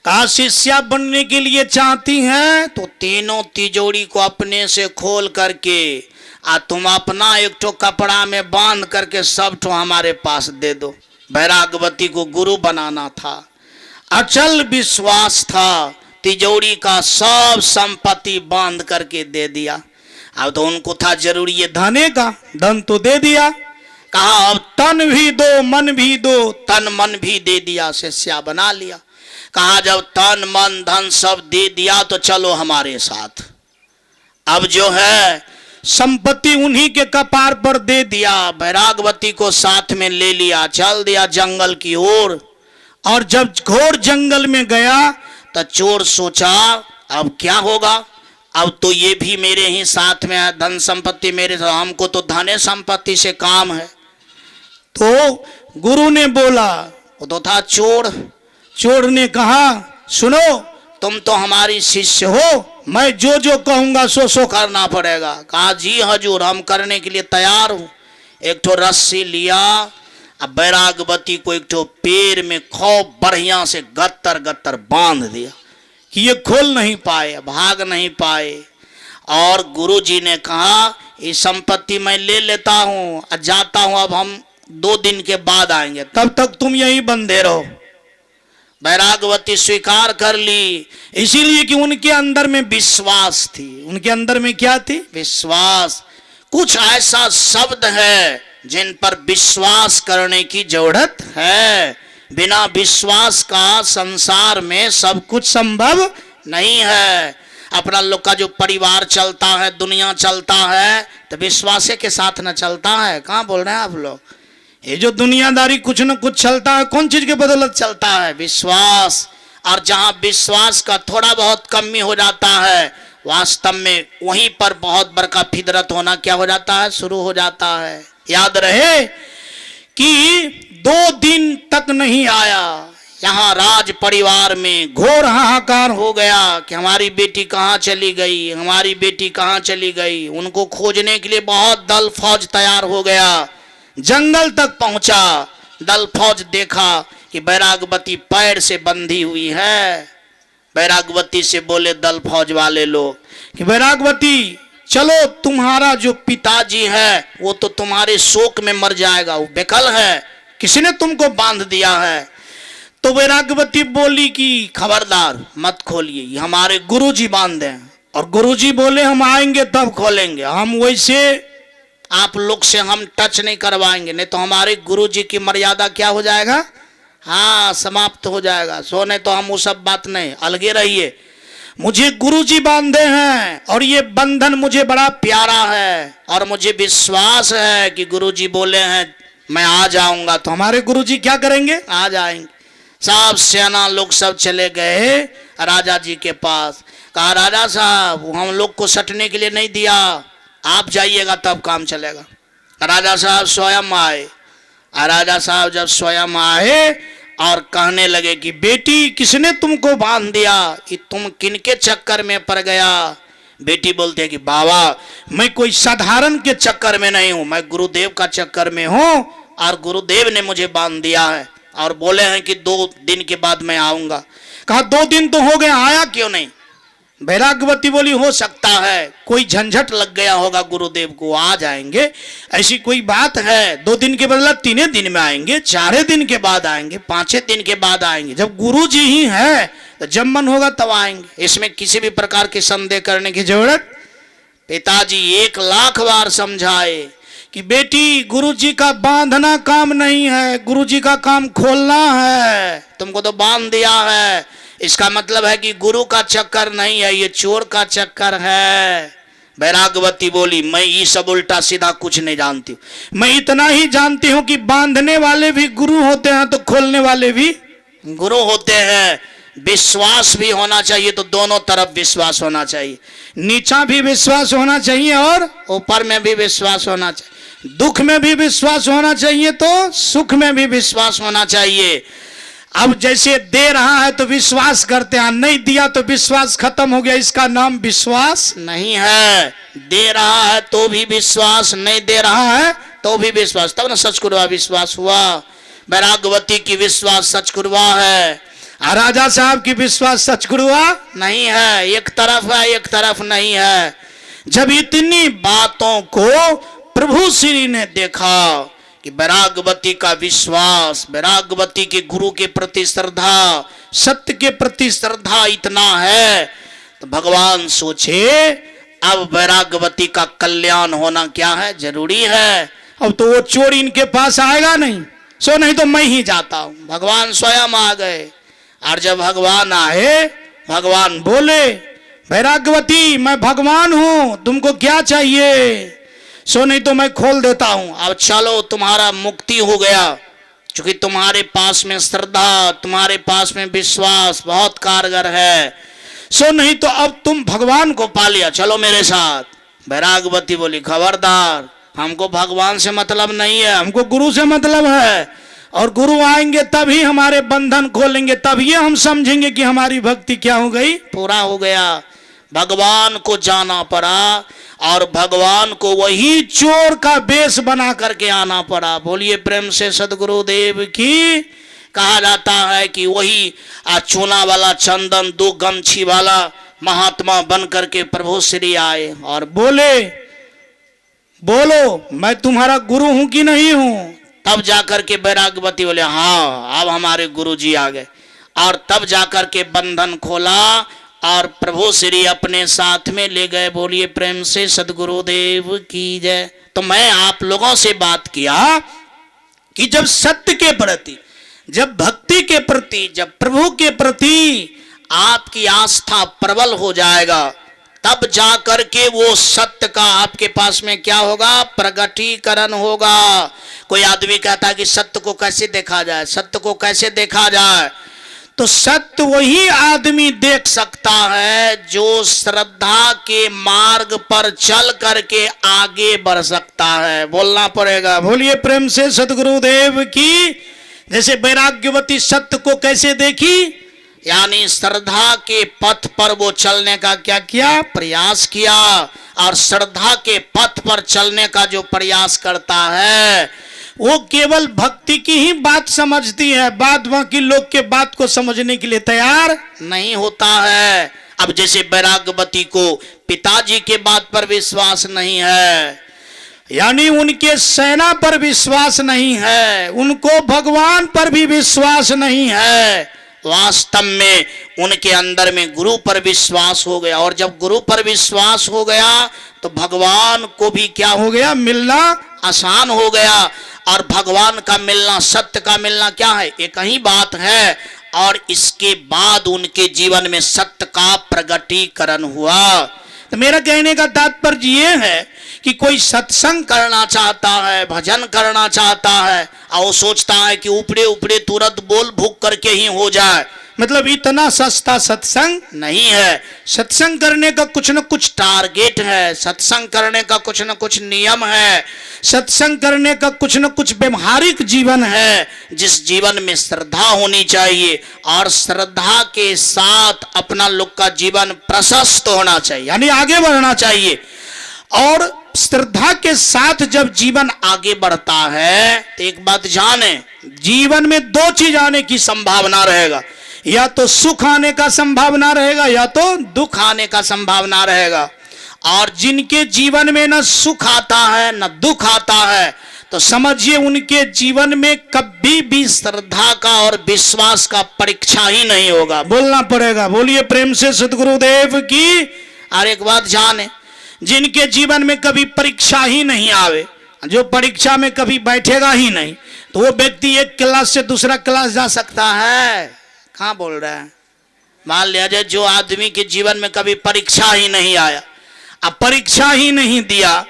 कहा शिष्या बनने के लिए चाहती हैं तो तीनों तिजोरी को अपने से खोल करके तुम अपना एक ठो कपड़ा में बांध करके सब ठो हमारे पास दे दो। बैरागवती को गुरु बनाना था, अचल विश्वास था, तिजोरी का सब संपत्ति बांध करके दे दिया। अब तो उनको था जरूरी ये धने का, धन तो दे दिया। कहा अब तन भी दो मन भी दो, तन मन भी दे दिया, शिष्या बना लिया। कहा जब तन मन धन सब दे दिया तो चलो हमारे साथ। अब जो है संपत्ति उन्हीं के कपार पर दे दिया, बैरागवती को साथ में ले लिया, चल दिया जंगल की ओर। और जब घोर जंगल में गया तो चोर सोचा अब क्या होगा, अब तो ये भी मेरे ही साथ में है, धन संपत्ति मेरे, हमको तो धने संपत्ति से काम है। तो गुरु ने बोला, वो तो था चोर। चोर ने कहा सुनो तुम तो हमारी शिष्य हो, मैं जो जो कहूंगा सो सो करना पड़ेगा। कहा जी हजूर हम करने के लिए तैयार हूं। एक ठो रस्सी लिया, अब बैरागवती को एक ठो पेड़ में खूब बढ़िया से गत्तर गत्तर बांध दिया कि ये खोल नहीं पाए, भाग नहीं पाए। और गुरुजी ने कहा ये संपत्ति मैं ले लेता हूं, जाता हूं, अब हम 2 दिन के बाद आएंगे, तब तक तुम यहीं बंधे रहो। बैरागवती स्वीकार कर ली, इसीलिए कि उनके अंदर में विश्वास थी। उनके अंदर में क्या थी? विश्वास। कुछ ऐसा शब्द है जिन पर विश्वास करने की जरूरत है। बिना विश्वास का संसार में सब कुछ संभव नहीं है। अपना लोग का जो परिवार चलता है, दुनिया चलता है, तो विश्वास के साथ न चलता है। कहाँ बोल रहे हैं आप लोग? ये जो दुनियादारी कुछ न कुछ चलता है, कौन चीज के बदौलत चलता है? विश्वास। और जहां विश्वास का थोड़ा बहुत कमी हो जाता है, वास्तव में वहीं पर बहुत बड़का फिदरत होना क्या हो जाता है? शुरू हो जाता है। याद रहे कि 2 दिन तक नहीं आया, यहाँ राज परिवार में घोर हाहाकार हो गया कि हमारी बेटी कहाँ चली गई, हमारी बेटी कहाँ चली गई। उनको खोजने के लिए बहुत दल फौज तैयार हो गया। जंगल तक पहुंचा, दल फौज देखा कि बैरागवती पैर से बंधी हुई है। बैरागवती से बोले दल फौज वाले लोग कि बैरागवती चलो, तुम्हारा जो पिताजी है वो तो तुम्हारे शोक में मर जाएगा, वो बेकल है, किसी ने तुमको बांध दिया है। तो बैरागवती बोली कि खबरदार मत खोलिए, हमारे गुरुजी बांधे हैं। और गुरुजी बोले हम आएंगे तब खोलेंगे, हम वैसे आप लोग से हम टच नहीं करवाएंगे, नहीं तो हमारे गुरु जी की मर्यादा क्या हो जाएगा, हाँ समाप्त हो जाएगा। सोने तो हम वो सब बात नहीं, अलगे रहिए। मुझे गुरुजी बांधे हैं और ये बंधन मुझे बड़ा प्यारा है और मुझे विश्वास है कि गुरुजी बोले हैं मैं आ जाऊंगा, तो हमारे गुरुजी क्या करेंगे, आ जाएंगे। सब सेना लोग सब चले गए राजा जी के पास, कहा राजा साहब हम लोग को सटने के लिए नहीं दिया, आप जाइएगा तब काम चलेगा। राजा साहब स्वयं आए, राजा साहब जब स्वयं आए और कहने लगे कि बेटी किसने तुमको बांध दिया, कि तुम किनके चक्कर में पड़ गया। बेटी बोलते है कि बाबा मैं कोई साधारण के चक्कर में नहीं हूं, मैं गुरुदेव का चक्कर में हूं और गुरुदेव ने मुझे बांध दिया है और बोले हैं कि 2 दिन के बाद मैं आऊंगा। कहा 2 दिन तो हो गए, आया क्यों नहीं। वैराग्यवती बोली हो सकता है कोई झंझट लग गया होगा गुरुदेव को, आ जाएंगे, ऐसी कोई बात है। 2 दिन के बदला 3 दिन में आएंगे, 4 दिन के बाद आएंगे, 5 दिन के बाद आएंगे, जब गुरु जी ही है तो जब मन होगा तब आएंगे, इसमें किसी भी प्रकार की संदेह करने की जरूरत। पिताजी 1 लाख बार समझाए कि बेटी गुरुजी का बांधना काम नहीं है, गुरुजी का काम खोलना है, तुमको तो बांध दिया है, इसका मतलब है कि गुरु का चक्कर नहीं है, ये चोर का चक्कर है। वैराग्यवती बोली मैं ये सब उल्टा सीधा कुछ नहीं जानती, मैं इतना ही जानती हूँ कि बांधने वाले भी गुरु होते हैं तो खोलने वाले भी गुरु होते हैं। विश्वास भी होना चाहिए, तो दोनों तरफ विश्वास होना चाहिए, नीचा भी विश्वास होना चाहिए और ऊपर में भी विश्वास होना चाहिए, दुख में भी विश्वास होना चाहिए तो सुख में भी विश्वास होना चाहिए। अब जैसे दे रहा है तो विश्वास करते हैं, नहीं दिया तो विश्वास खत्म हो गया, इसका नाम विश्वास नहीं है। दे रहा है तो भी विश्वास, नहीं दे रहा है तो भी विश्वास, तब ना सच कुरवा विश्वास हुआ। वैराग्यवती की विश्वास सच कुरवा है, राजा साहब की विश्वास सच कुरवा नहीं है, एक तरफ है एक तरफ नहीं है। जब इतनी बातों को प्रभु श्री ने देखा कि वैराग्यवती का विश्वास, वैराग्यवती के गुरु के प्रति श्रद्धा, सत्य के प्रति श्रद्धा इतना है, तो भगवान सोचे अब वैराग्यवती का कल्याण होना क्या है, जरूरी है। अब तो वो चोर इनके पास आएगा नहीं, सो नहीं तो मैं ही जाता हूं। भगवान स्वयं आ गए और जब भगवान आए, भगवान बोले वैराग्यवती मैं भगवान हूं, तुमको क्या चाहिए, सो नहीं तो मैं खोल देता हूं। अब चलो तुम्हारा मुक्ति हो गया, क्योंकि तुम्हारे पास में श्रद्धा, तुम्हारे पास में विश्वास बहुत कारगर है, सो नहीं तो अब तुम भगवान को पा लिया, चलो मेरे साथ। वैराग्यवती बोली खबरदार, हमको भगवान से मतलब नहीं है, हमको गुरु से मतलब है, और गुरु आएंगे तभी हमारे बंधन खोलेंगे, तब ये हम समझेंगे कि हमारी भक्ति क्या हो गई, पूरा हो गया। भगवान को जाना पड़ा और भगवान को वही चोर का वेश बना करके आना पड़ा। बोलिए प्रेम से सदगुरुदेव की। कहा जाता है कि वही चूना वाला चंदन 2 गमछी वाला महात्मा बन करके प्रभु श्री आए और बोले बोलो मैं तुम्हारा गुरु हूं कि नहीं हूं। तब जाकर के वैराग्यवती बोले हाँ अब हमारे गुरु जी आ गए, और तब जाकर के बंधन खोला और प्रभु श्री अपने साथ में ले गए। बोलिए प्रेम से सदगुरुदेव की जय। तो मैं आप लोगों से बात किया कि जब सत्य के प्रति, जब भक्ति के प्रति, जब प्रभु के प्रति आपकी आस्था प्रबल हो जाएगा, तब जाकर के वो सत्य का आपके पास में क्या होगा, प्रगटीकरण होगा। कोई आदमी कहता है कि सत्य को कैसे देखा जाए, सत्य को कैसे देखा जाए, तो सत्य वही आदमी देख सकता है जो श्रद्धा के मार्ग पर चल करके आगे बढ़ सकता है। बोलना पड़ेगा। बोलिए प्रेम से सदगुरुदेव की। जैसे वैराग्यवती सत्य को कैसे देखी, यानी श्रद्धा के पथ पर वो चलने का क्या किया, प्रयास किया, और श्रद्धा के पथ पर चलने का जो प्रयास करता है वो केवल भक्ति की ही बात समझती है, बाद बाकी लोग के बात को समझने के लिए तैयार नहीं होता है। अब जैसे वैराग्यवती को पिताजी के बात पर विश्वास नहीं है, यानी उनके सेना पर विश्वास नहीं है, उनको भगवान पर भी विश्वास नहीं है, वास्तव में उनके अंदर में गुरु पर विश्वास हो गया, और जब गुरु पर विश्वास हो गया तो भगवान को भी क्या हो गया, मिलना आसान हो गया। और भगवान का मिलना, सत्य का मिलना क्या है, एक ही बात है। और इसके बाद उनके जीवन में सत्य का प्रगटीकरण हुआ। तो मेरा कहने का तात्पर्य ये है कि कोई सत्संग करना चाहता है, भजन करना चाहता है, और वो सोचता है कि ऊपरे ऊपरे तुरंत बोल भूक करके ही हो जाए, मतलब इतना सस्ता सत्संग नहीं है। सत्संग करने का कुछ न कुछ टारगेट है, सत्संग करने का कुछ न कुछ नियम है, सत्संग करने का कुछ न कुछ व्यवहारिक जीवन है, जिस जीवन में श्रद्धा होनी चाहिए, और श्रद्धा के साथ अपना लोग का जीवन प्रशस्त होना चाहिए, यानी आगे बढ़ना चाहिए। और श्रद्धा के साथ जब जीवन आगे बढ़ता है तो एक बात जाने, जीवन में दो चीज आने की संभावना रहेगा, या तो सुख आने का संभावना रहेगा या तो दुख आने का संभावना रहेगा। और जिनके जीवन में न सुख आता है न दुख आता है, तो समझिए उनके जीवन में कभी भी श्रद्धा का और विश्वास का परीक्षा ही नहीं होगा। बोलना पड़ेगा, बोलिए प्रेम से सद्गुरुदेव की। और एक बात जाने, जिनके जीवन में कभी परीक्षा ही नहीं आवे, जो परीक्षा में कभी बैठेगा ही नहीं, तो वो व्यक्ति एक क्लास से दूसरा क्लास जा सकता है। कहाँ बोल रहा है? मान लिया जो आदमी के जीवन में कभी परीक्षा ही नहीं आया, अब परीक्षा ही नहीं दिया,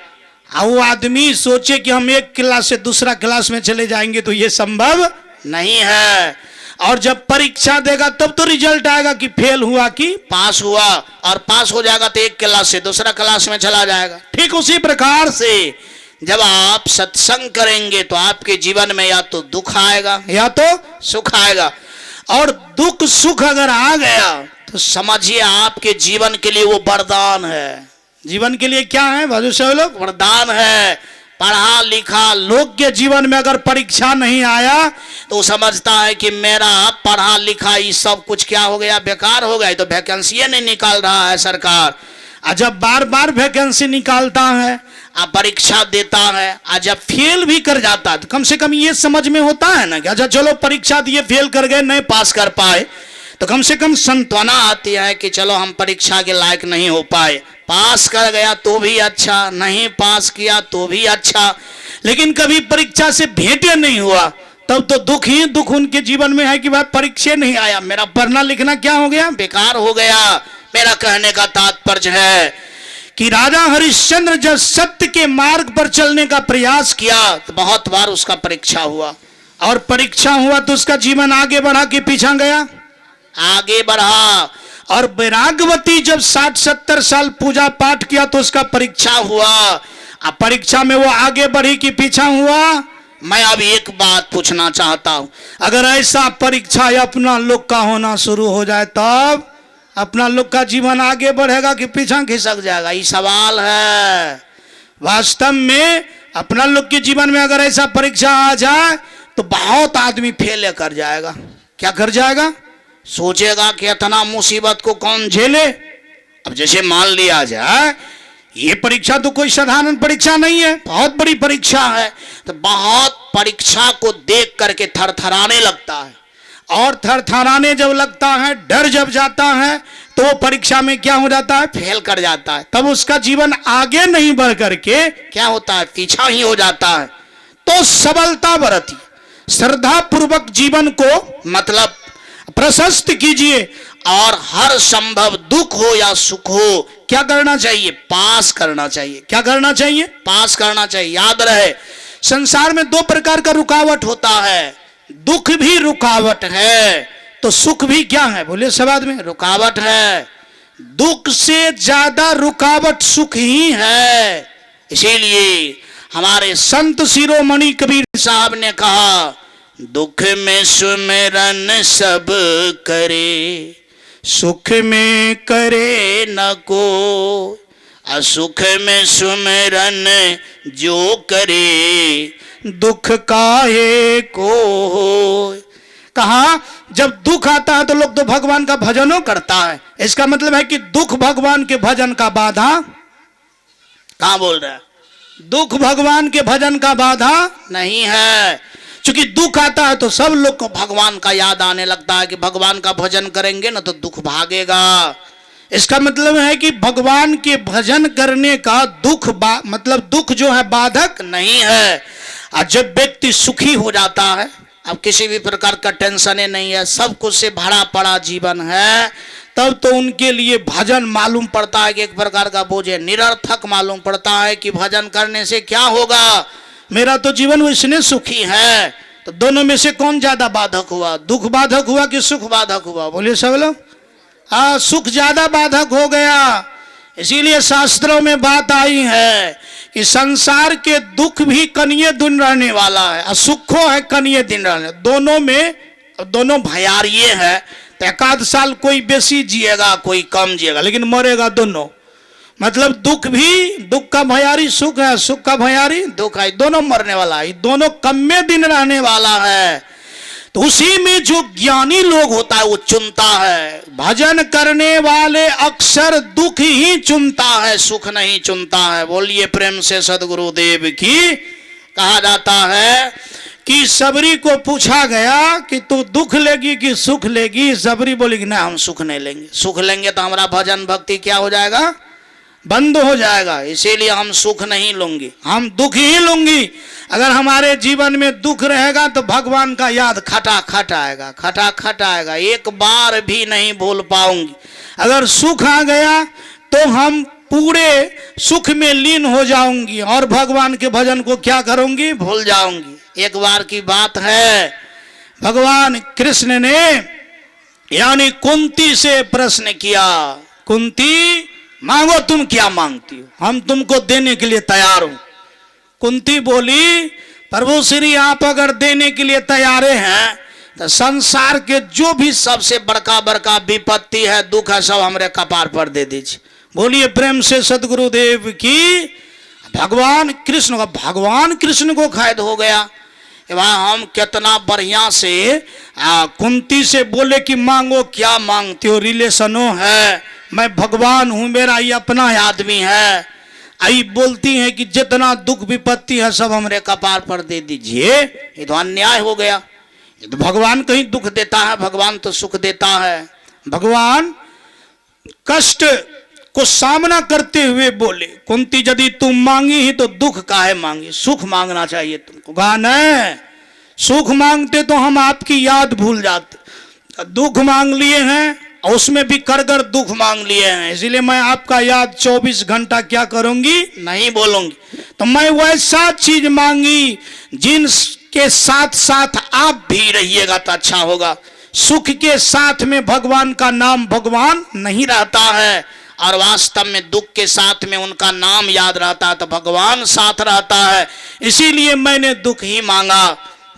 वो आदमी सोचे कि हम एक क्लास से दूसरा क्लास में चले जाएंगे, तो ये संभव नहीं है। और जब परीक्षा देगा तब तो रिजल्ट आएगा कि फेल हुआ कि पास हुआ, और पास हो जाएगा तो एक क्लास से दूसरा क्लास में चला जाएगा। ठीक उसी प्रकार से जब आप सत्संग करेंगे तो आपके जीवन में या तो दुख आएगा या तो सुख आएगा। और दुख सुख अगर आ गया तो समझिए आपके जीवन के लिए वो वरदान है। जीवन के लिए क्या है बाजू से लोग? वरदान है। पढ़ा लिखा लोग के जीवन में अगर परीक्षा नहीं आया तो समझता है कि मेरा पढ़ा लिखा ये सब कुछ क्या हो गया, बेकार हो गया, तो वैकेंसी नहीं निकाल रहा है सरकार। जब बार बार वैकेंसी निकालता है, परीक्षा देता है, जब फेल भी कर जाता है, तो कम से कम ये समझ में होता है ना कि अच्छा चलो परीक्षा दिए फेल कर गए, नहीं पास कर पाए, तो कम से कम सांत्वना आती है कि चलो हम परीक्षा के लायक नहीं हो पाए, पास कर गया तो भी अच्छा, नहीं पास किया तो भी अच्छा। लेकिन कभी परीक्षा से भेंटे नहीं हुआ तब तो दुख ही दुख उनके जीवन में है कि भाई परीक्षा नहीं आया, मेरा पढ़ना लिखना क्या हो गया, बेकार हो गया। मेरा कहने का तात्पर्य है कि राजा हरिश्चंद्र जब सत्य के मार्ग पर चलने का प्रयास किया तो बहुत बार उसका परीक्षा हुआ, और परीक्षा हुआ तो उसका जीवन आगे बढ़ा के पीछा गया, आगे बढ़ा। और वैराग्यवती जब 60-70 साल पूजा पाठ किया तो उसका परीक्षा हुआ, अब परीक्षा में वो आगे बढ़ी कि पीछा हुआ। मैं अब एक बात पूछना चाहता हूं, अगर ऐसा परीक्षा अपना लोग का होना शुरू हो जाए तब अपना लोग का जीवन आगे बढ़ेगा कि पीछा खिसक जाएगा, ये सवाल है। वास्तव में अपना लोग के जीवन में अगर ऐसा परीक्षा आ जाए तो बहुत आदमी फेल कर जाएगा। क्या कर जाएगा? सोचेगा कि इतना मुसीबत को कौन झेले। अब जैसे मान लिया जाए ये परीक्षा तो कोई साधारण परीक्षा नहीं है, बहुत बड़ी परीक्षा है, तो बहुत परीक्षा को देख करके थरथराने लगता है, और थरथराने जब लगता है, डर जब जाता है, तो वो परीक्षा में क्या हो जाता है, फेल कर जाता है। तब उसका जीवन आगे नहीं बढ़ करके क्या होता है, पीछा ही हो जाता है। तो सबलता बरती, श्रद्धा पूर्वक जीवन को मतलब प्रशस्त कीजिए, और हर संभव दुख हो या सुख हो क्या करना चाहिए, पास करना चाहिए। क्या करना चाहिए, पास करना चाहिए। याद रहे संसार में दो प्रकार का रुकावट होता है, दुख भी रुकावट है तो सुख भी क्या है, बोलिए सब आदमी, रुकावट है। दुख से ज्यादा रुकावट सुख ही है। इसीलिए हमारे संत शिरोमणि कबीर साहब ने कहा, दुख में सुमिरन सब करे, सुख में करे न को, असुख में सुमिरन जो करे, दुख काहे को हो। कहा जब दुख आता है तो लोग तो भगवान का भजनों करता है, इसका मतलब है कि दुख भगवान के भजन का बाधा। कहां बोल रहा है? दुख भगवान के भजन का बाधा नहीं है। क्योंकि दुख आता है तो सब लोग को भगवान का याद आने लगता है कि भगवान का भजन करेंगे ना तो दुख भागेगा। इसका मतलब है कि भगवान के भजन करने का मतलब दुख जो है बाधक नहीं है। और जब व्यक्ति सुखी हो जाता है, अब किसी भी प्रकार का टेंशन नहीं है, सब कुछ से भरा पड़ा जीवन है, तब तो उनके लिए भजन मालूम पड़ता है कि एक प्रकार का बोझ है, निरर्थक मालूम पड़ता है कि भजन करने से क्या होगा, मेरा तो जीवन वैसने सुखी है। तो दोनों में से कौन ज्यादा बाधक हुआ, दुख बाधक हुआ कि सुख बाधक हुआ? बोलिए सब लोग। सुख ज्यादा बाधक हो गया। इसीलिए शास्त्रों में बात आई है कि संसार के दुख भी कनिये दिन रहने वाला है और सुखो है कनिये दिन रहने, दोनों में दोनों भयारिये है। तो एकाध साल कोई बेसी जिएगा कोई कम जिएगा, लेकिन मरेगा दोनों। मतलब दुख का भयारी सुख है, सुख का भयारी दुख है, दोनों मरने वाला है, दोनों कम में दिन रहने वाला है। तो उसी में जो ज्ञानी लोग होता है वो चुनता है। भजन करने वाले अक्सर दुख ही चुनता है, सुख नहीं चुनता है। बोलिए प्रेम से सदगुरुदेव की। कहा जाता है कि सबरी को पूछा गया कि तू दुख लेगी कि सुख लेगी? सबरी बोली कि ना हम सुख नहीं लेंगे, सुख लेंगे तो हमारा भजन भक्ति क्या हो जाएगा, बंद हो जाएगा, इसीलिए हम सुख नहीं लूंगी, हम दुख ही लूंगी। अगर हमारे जीवन में दुख रहेगा तो भगवान का याद खटाखट आएगा, खटाखट आएगा, एक बार भी नहीं भूल पाऊंगी। अगर सुख आ गया तो हम पूरे सुख में लीन हो जाऊंगी और भगवान के भजन को क्या करूंगी, भूल जाऊंगी। एक बार की बात है, भगवान कृष्ण ने यानी कुंती से प्रश्न किया, कुंती मांगो तुम क्या मांगती हो, हम तुमको देने के लिए तैयार हूं। कुंती बोली प्रभु श्री आप अगर देने के लिए तैयार हैं तो संसार के जो भी सबसे बड़का बड़का विपत्ति है, दुख है, सब हमारे कपार पर दे दीजिए। बोलिए प्रेम से सदगुरुदेव की। भगवान कृष्ण को कैद हो गया कि भाई हम कितना बढ़िया से कुंती से बोले कि मांगो क्या मांगती हो, रिलेशनो है, मैं भगवान हूं, मेरा ये अपना आदमी है, आई बोलती है कि जितना दुख विपत्ति है सब हमरे कपार पर दे दीजिए। ये तो अन्याय हो गया। ये तो भगवान कहीं दुख देता है, भगवान तो सुख देता है। भगवान कष्ट को सामना करते हुए बोले, कुंती यदि तुम मांगी ही तो दुख काहे मांगी, सुख मांगना चाहिए तुमको। कहा नहीं, सुख मांगते तो हम आपकी याद भूल जाते, दुख मांग लिए हैं और उसमें भी कर दुख मांग लिए हैं, इसलिए मैं आपका याद 24 घंटा क्या करूंगी, नहीं बोलूंगी। तो मैं वैसा चीज मांगी जिनके साथ साथ आप भी रहिएगा तो अच्छा होगा। सुख के साथ में भगवान का नाम भगवान नहीं रहता है, और वास्तव में दुख के साथ में उनका नाम याद रहता है तो भगवान साथ रहता है। इसीलिए मैंने दुख ही मांगा।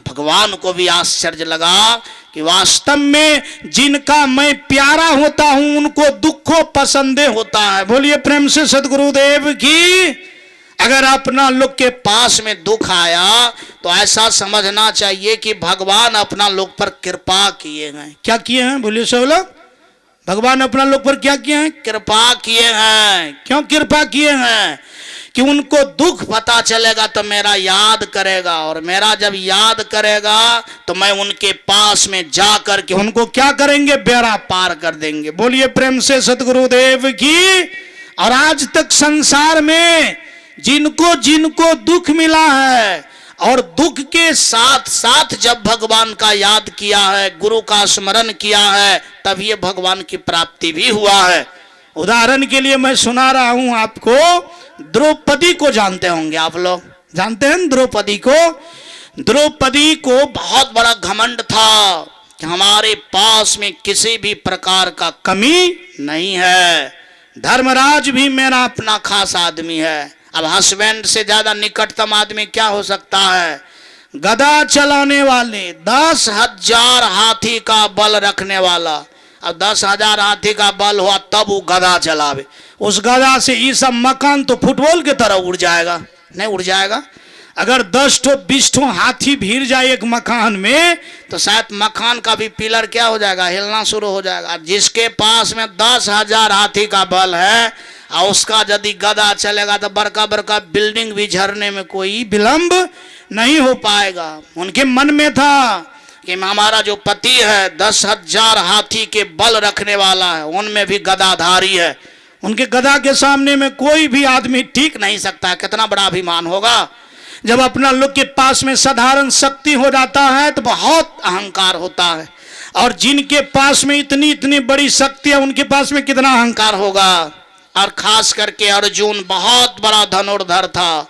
भगवान को भी आश्चर्य लगा कि वास्तव में जिनका मैं प्यारा होता हूं उनको दुखों पसंदे होता है। बोलिए प्रेम से सदगुरुदेव की। अगर अपना लोग के पास में दुख आया तो ऐसा समझना चाहिए कि भगवान अपना लोग पर कृपा किए हैं। क्या किए हैं? बोलिए सब लोग। भगवान अपना लोग पर क्या किए हैं? कृपा किए हैं। क्यों कृपा किए हैं? कि उनको दुख पता चलेगा तो मेरा याद करेगा, और मेरा जब याद करेगा तो मैं उनके पास में जा करके उनको क्या करेंगे, बेड़ा पार कर देंगे। बोलिए प्रेम से सदगुरुदेव की। और आज तक संसार में जिनको जिनको दुख मिला है और दुख के साथ साथ जब भगवान का याद किया है, गुरु का स्मरण किया है, तब ये भगवान की प्राप्ति भी हुआ है। उदाहरण के लिए मैं सुना रहा हूं आपको, द्रौपदी को जानते होंगे आप लोग, जानते हैं द्रौपदी को? द्रौपदी को बहुत बड़ा घमंड था कि हमारे पास में किसी भी प्रकार का कमी नहीं है, धर्मराज भी मेरा अपना खास आदमी है। अब हस्बैंड से ज्यादा निकटतम आदमी क्या हो सकता है? गदा चलाने वाले, 10,000 हाथी का बल रखने वाला। अब 10,000 हाथी का बल हुआ तब वो गदा चलावे, उस गदा से ये सब मकान तो फुटबॉल की तरह उड़ जाएगा, नहीं उड़ जाएगा। अगर 10-20 हाथी भीड़ जाए एक मकान में तो शायद मकान का भी पिलर क्या हो जाएगा, हिलना शुरू हो जाएगा। जिसके पास में 10,000 हाथी का बल है और उसका यदि गदा चलेगा तो बड़का बड़का बिल्डिंग भी झरने में कोई विलंब नहीं हो पाएगा। उनके मन में था कि हमारा जो पति है 10,000 हाथी के बल रखने वाला है, उनमें भी गदाधारी है, उनके गदा के सामने में कोई भी आदमी टिक नहीं सकता। कितना बड़ा अभिमान होगा। जब अपना लोग के पास में साधारण शक्ति हो जाता है तो बहुत अहंकार होता है, और जिनके पास में इतनी इतनी बड़ी शक्ति है उनके पास में कितना अहंकार होगा। और खास करके अर्जुन बहुत बड़ा धनुर्धर था।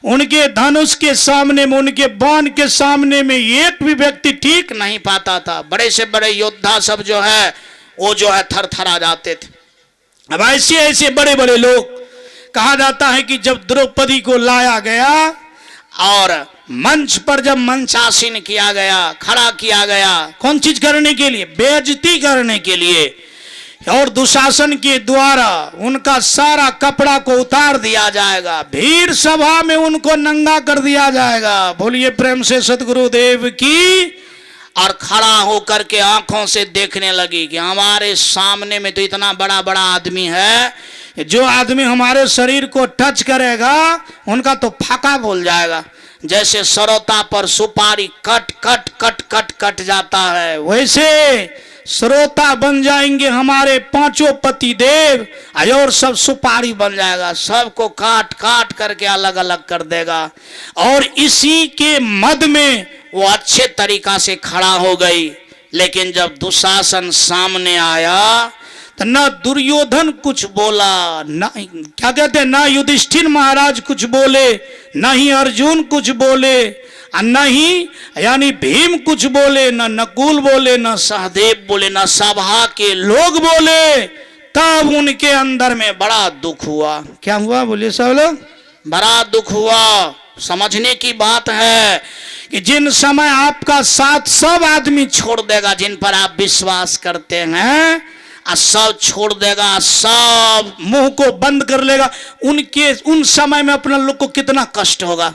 उनके धनुष के सामने में, उनके बाण के सामने में एक भी व्यक्ति ठीक नहीं पाता था। बड़े से बड़े योद्धा सब जो है वो जो है थर थर आ जाते थे। अब ऐसे ऐसे बड़े बड़े लोग, कहा जाता है कि जब द्रौपदी को लाया गया और मंच पर जब मंचासीन किया गया, खड़ा किया गया, कौन चीज करने के लिए? बेइज्जती करने के लिए। और दुशासन के द्वारा उनका सारा कपड़ा को उतार दिया जाएगा, भीड़ सभा में उनको नंगा कर दिया जाएगा। बोलिए प्रेम से सतगुरुदेव की। और खड़ा होकर के आंखों से देखने लगी कि हमारे सामने में तो इतना बड़ा बड़ा आदमी है, जो आदमी हमारे शरीर को टच करेगा उनका तो फाका बोल जाएगा। जैसे सरौता पर सुपारी cut cut cut cut cut जाता है, वैसे श्रोता बन जाएंगे हमारे पांचों पति देव, और सब सुपारी बन जाएगा, सबको काट काट करके अलग अलग कर देगा। और इसी के मद में वो अच्छे तरीका से खड़ा हो गई। लेकिन जब दुशासन सामने आया तो न दुर्योधन कुछ बोला, न क्या कहते हैं, न युधिष्ठिर महाराज कुछ बोले, न ही अर्जुन कुछ बोले, न ही यानी भीम कुछ बोले, न नकुल बोले, न सहदेव बोले, न सभा के लोग बोले। तब उनके अंदर में बड़ा दुख हुआ। क्या हुआ बोलिए सब लोग? बड़ा दुख हुआ। समझने की बात है कि जिन समय आपका साथ सब आदमी छोड़ देगा, जिन पर आप विश्वास करते हैं, सब छोड़ देगा, सब मुंह को बंद कर लेगा, उनके उन समय में अपना लोग को कितना कष्ट होगा,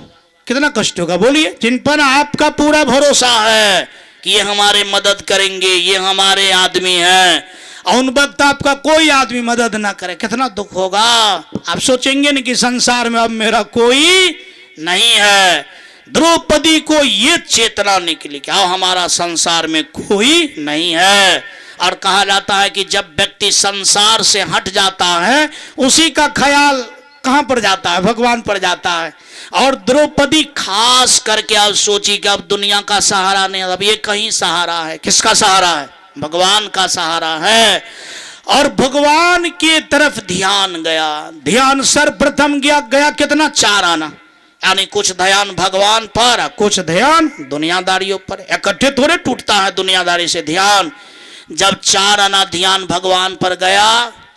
कितना कष्ट होगा बोलिए। जिन पर आपका पूरा भरोसा है कि ये हमारे मदद करेंगे, ये हमारे आदमी हैं, और उन वक्त आपका कोई आदमी मदद ना करे, कितना दुख होगा। आप सोचेंगे ना कि संसार में अब मेरा कोई नहीं है। द्रौपदी को ये चेतना निकली कि हमारा संसार में कोई नहीं है। और कहा जाता है कि जब व्यक्ति संसार से हट जाता है, उसी का ख्याल कहां पर जाता है? भगवान पर जाता है। और द्रौपदी खास करके अब सोची कि अब दुनिया का सहारा नहीं, अब ये कहीं सहारा है। किसका सहारा है? भगवान का सहारा है। और भगवान की तरफ ध्यान गया। ध्यान सर्वप्रथम गया कितना? 4 आना, यानी कुछ ध्यान भगवान पर, कुछ ध्यान दुनियादारियों पर। इकट्ठे थोड़े टूटता है दुनियादारी से ध्यान। जब 4 आना ध्यान भगवान पर गया,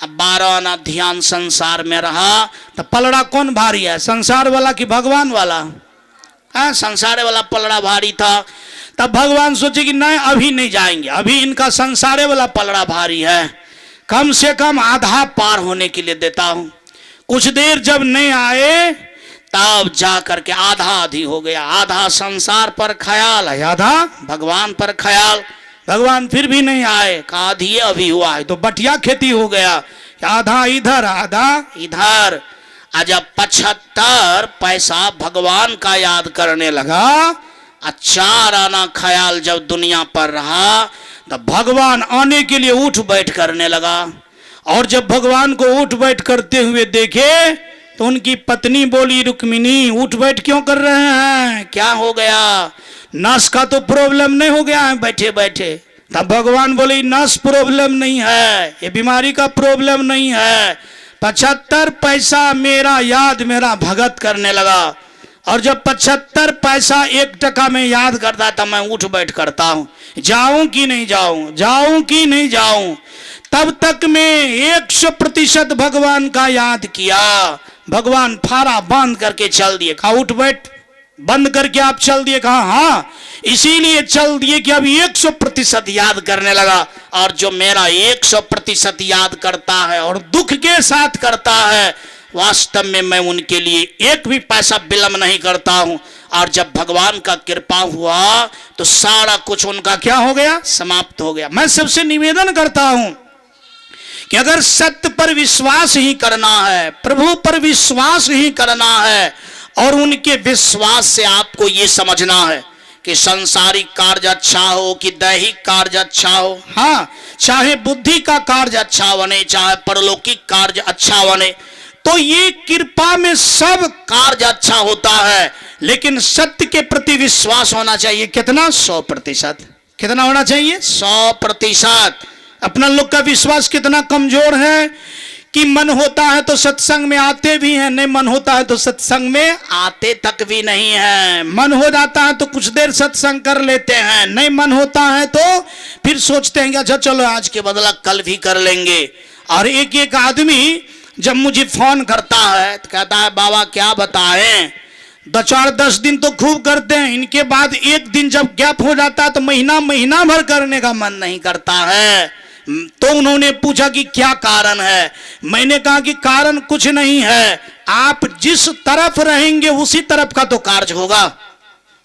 अब 12 आना ध्यान संसार में रहा, तो पलड़ा कौन भारी है, संसार वाला कि भगवान वाला? संसार वाला पलड़ा भारी था। तब भगवान सोचे कि नहीं, अभी नहीं जाएंगे, अभी इनका संसारे वाला पलड़ा भारी है, कम से कम आधा पार होने के लिए देता हूं। कुछ देर जब नहीं आए तब जा करके आधा आधी हो गया। आधा संसार पर ख्याल है, आधा भगवान पर ख्याल। भगवान फिर भी नहीं आए, कहा आधी अभी हुआ है, तो बटिया खेती हो गया, आधा इधर आधा इधर। जब 75 पैसा भगवान का याद करने लगा, 4 आना ख्याल जब दुनिया पर रहा, तब भगवान आने के लिए उठ बैठ करने लगा। और जब भगवान को उठ बैठ करते हुए देखे तो उनकी पत्नी बोली, रुक्मिणी उठ बैठ क्यों कर रहे हैं, क्या हो गया? नस का तो प्रॉब्लम नहीं हो गया है बैठे बैठे? तब भगवान बोले, नस प्रॉब्लम नहीं है, ये बीमारी का प्रॉब्लम नहीं है, 75 पैसा मेरा याद मेरा भगत करने लगा। और जब 75 पैसा 1 टका में याद करता था, मैं उठ बैठ करता हूं, जाऊं कि नहीं जाऊं, जाऊं कि नहीं जाऊं। तब तक में 100% भगवान का याद किया। भगवान फारा बांध करके चल दिए। कहा उठ बैठ, बंद करके आप चल दिए? कहा हाँ, इसीलिए चल दिए कि अब 100% याद करने लगा। और जो मेरा 100% याद करता है और दुख के साथ करता है, वास्तव में मैं उनके लिए 1 भी पैसा विलंब नहीं करता हूं। और जब भगवान का कृपा हुआ तो सारा कुछ उनका क्या हो गया? समाप्त हो गया। मैं सबसे निवेदन करता हूं कि अगर सत्य पर विश्वास ही करना है, प्रभु पर विश्वास ही करना है, और उनके विश्वास से आपको ये समझना है कि संसारिक कार्य अच्छा हो कि दैहिक कार्य अच्छा हो, हाँ, चाहे बुद्धि का कार्य अच्छा बने चाहे परलौकिक कार्य अच्छा बने, तो ये कृपा में सब कार्य अच्छा होता है, लेकिन सत्य के प्रति विश्वास होना चाहिए। कितना? 100%। कितना होना चाहिए? 100%। अपना लोग का विश्वास कितना कमजोर है कि मन होता है तो सत्संग में आते भी हैं, नहीं मन होता है तो सत्संग में आते तक भी नहीं है। मन हो जाता है तो कुछ देर सत्संग कर लेते हैं, नहीं मन होता है तो फिर सोचते हैं कि अच्छा चलो आज के बदला कल भी कर लेंगे। और एक एक आदमी जब मुझे फोन करता है तो कहता है बाबा क्या बताएं, 2-4-10 दिन तो खूब करते हैं, इनके बाद एक दिन जब गैप हो जाता है तो महीना महीना भर करने का मन नहीं करता है। तो उन्होंने पूछा कि क्या कारण है? मैंने कहा कि कारण कुछ नहीं है, आप जिस तरफ रहेंगे उसी तरफ का तो कार्य होगा।